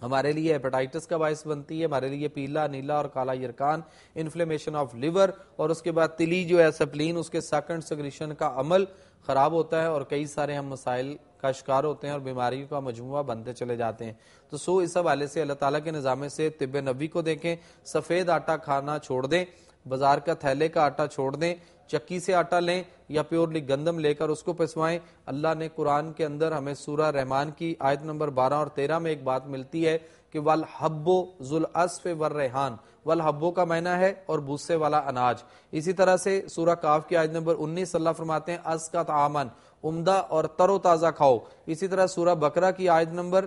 ہمارے لیے ہیپاٹائٹس کا باعث بنتی ہے, ہمارے لیے پیلا, نیلا اور کالا یرکان, انفلیمیشن آف لیور, اور اس کے بعد تلی جو ہے سپلین, اس کے سیکنڈ سیگریشن کا عمل خراب ہوتا ہے اور کئی سارے ہم مسائل کا شکار ہوتے ہیں اور بیماریوں کا مجموعہ بنتے چلے جاتے ہیں. تو اس حوالے سے اللہ تعالیٰ کے نظام سے طب نبوی کو دیکھیں, سفید آٹا کھانا چھوڑ دیں, بازار کا تھیلے کا آٹا چھوڑ دیں, چکی سے آٹا لیں یا پیورلی گندم لے کر اس کو پسوائیں. اللہ نے قرآن کے اندر ہمیں سورہ رحمان کی آیت نمبر 12 اور 13 میں ایک بات ملتی ہے کہ والحبو ذو العصف والریحان, والحبو کا معنی ہے اور بوسے والا اناج. اسی طرح سے سورہ کاف کی آیت نمبر 19 اللہ فرماتے ہیں از کا طعامن, عمدہ اور تر و تازہ کھاؤ. اسی طرح سورہ بقرہ کی آیت نمبر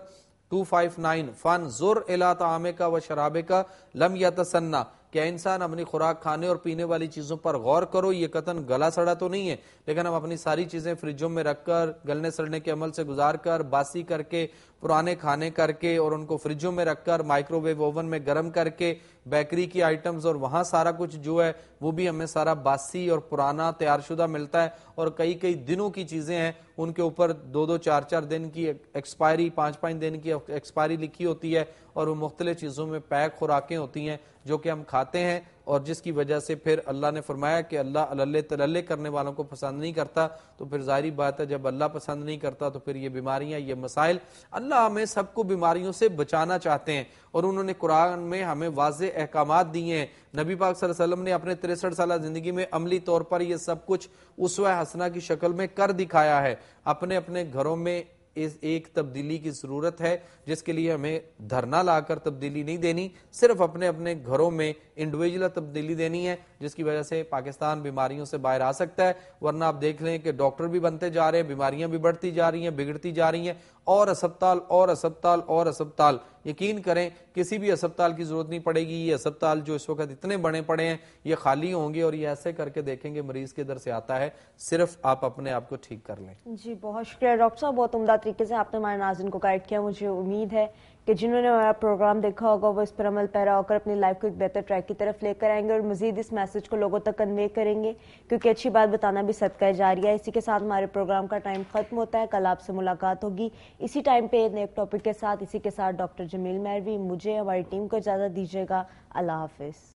259 فانظر الی طعامک و شرابک لم یتسنى, کہ انسان اپنی خوراک کھانے اور پینے والی چیزوں پر غور کرو, یہ قطن گلا سڑا تو نہیں ہے, لیکن ہم اپنی ساری چیزیں فریجوں میں رکھ کر گلنے سڑنے کے عمل سے گزار کر, باسی کر کے, پرانے کھانے کر کے اور ان کو فریجوں میں رکھ کر مائکرو ویو اوون میں گرم کر کے, بیکری کی آئٹمز, اور وہاں سارا کچھ جو ہے وہ بھی ہمیں سارا باسی اور پرانا تیار شدہ ملتا ہے. اور کئی دنوں کی چیزیں ہیں ان کے اوپر 2-2 4-4 دن کی ایکسپائری, 5-5 دن کی ایکسپائری لکھی ہوتی ہے, اور وہ مختلف چیزوں میں پیک خوراکیں ہوتی ہیں جو کہ ہم کھاتے ہیں, اور جس کی وجہ سے پھر اللہ نے فرمایا کہ اللہ اللہ تللے کرنے والوں کو پسند نہیں کرتا. تو پھر ظاہری بات ہے جب اللہ پسند نہیں کرتا تو پھر یہ بیماریاں, یہ مسائل, اللہ ہمیں سب کو بیماریوں سے بچانا چاہتے ہیں اور انہوں نے قرآن میں ہمیں واضح احکامات دیے ہیں. نبی پاک صلی اللہ علیہ وسلم نے اپنے 63 سالہ زندگی میں عملی طور پر یہ سب کچھ اسوہ حسنہ کی شکل میں کر دکھایا ہے. اپنے اپنے گھروں میں ایک تبدیلی کی ضرورت ہے جس کے لیے ہمیں دھرنا لا کر تبدیلی نہیں دینی, صرف اپنے اپنے گھروں میں انڈیویجول تبدیلی دینی ہے, جس کی وجہ سے پاکستان بیماریوں سے باہر آ سکتا ہے. ورنہ آپ دیکھ لیں کہ ڈاکٹر بھی بنتے جا رہے ہیں, بیماریاں بھی بڑھتی جا رہی ہیں, بگڑتی جا رہی ہیں, اور اسپتال اور اسپتال اور اسپتال. یقین کریں کسی بھی اسپتال کی ضرورت نہیں پڑے گی. یہ اسپتال جو اس وقت اتنے بڑے پڑے ہیں یہ خالی ہوں گے, اور یہ ایسے کر کے دیکھیں گے مریض کدھر سے آتا ہے, صرف آپ اپنے آپ کو ٹھیک کر لیں. جی بہت شکریہ ڈاکٹر صاحب, بہت عمدہ طریقے سے آپ نے ہمارے ناظرین کو گائیڈ کیا. مجھے امید ہے کہ جنہوں نے ہمارا پروگرام دیکھا ہوگا وہ اس پر عمل پیرا ہو کر اپنی لائف کو ایک بہتر ٹریک کی طرف لے کر آئیں گے اور مزید اس میسج کو لوگوں تک کنوے کریں گے، کیونکہ اچھی بات بتانا بھی صدقہ جاریہ ہے۔ اسی کے ساتھ ہمارے پروگرام کا ٹائم ختم ہوتا ہے، کل آپ سے ملاقات ہوگی اسی ٹائم پہ نئے ٹاپک کے ساتھ، اسی کے ساتھ ڈاکٹر جمیل مہروی، مجھے ہماری ٹیم کو اجازت دیجیے گا، اللہ حافظ۔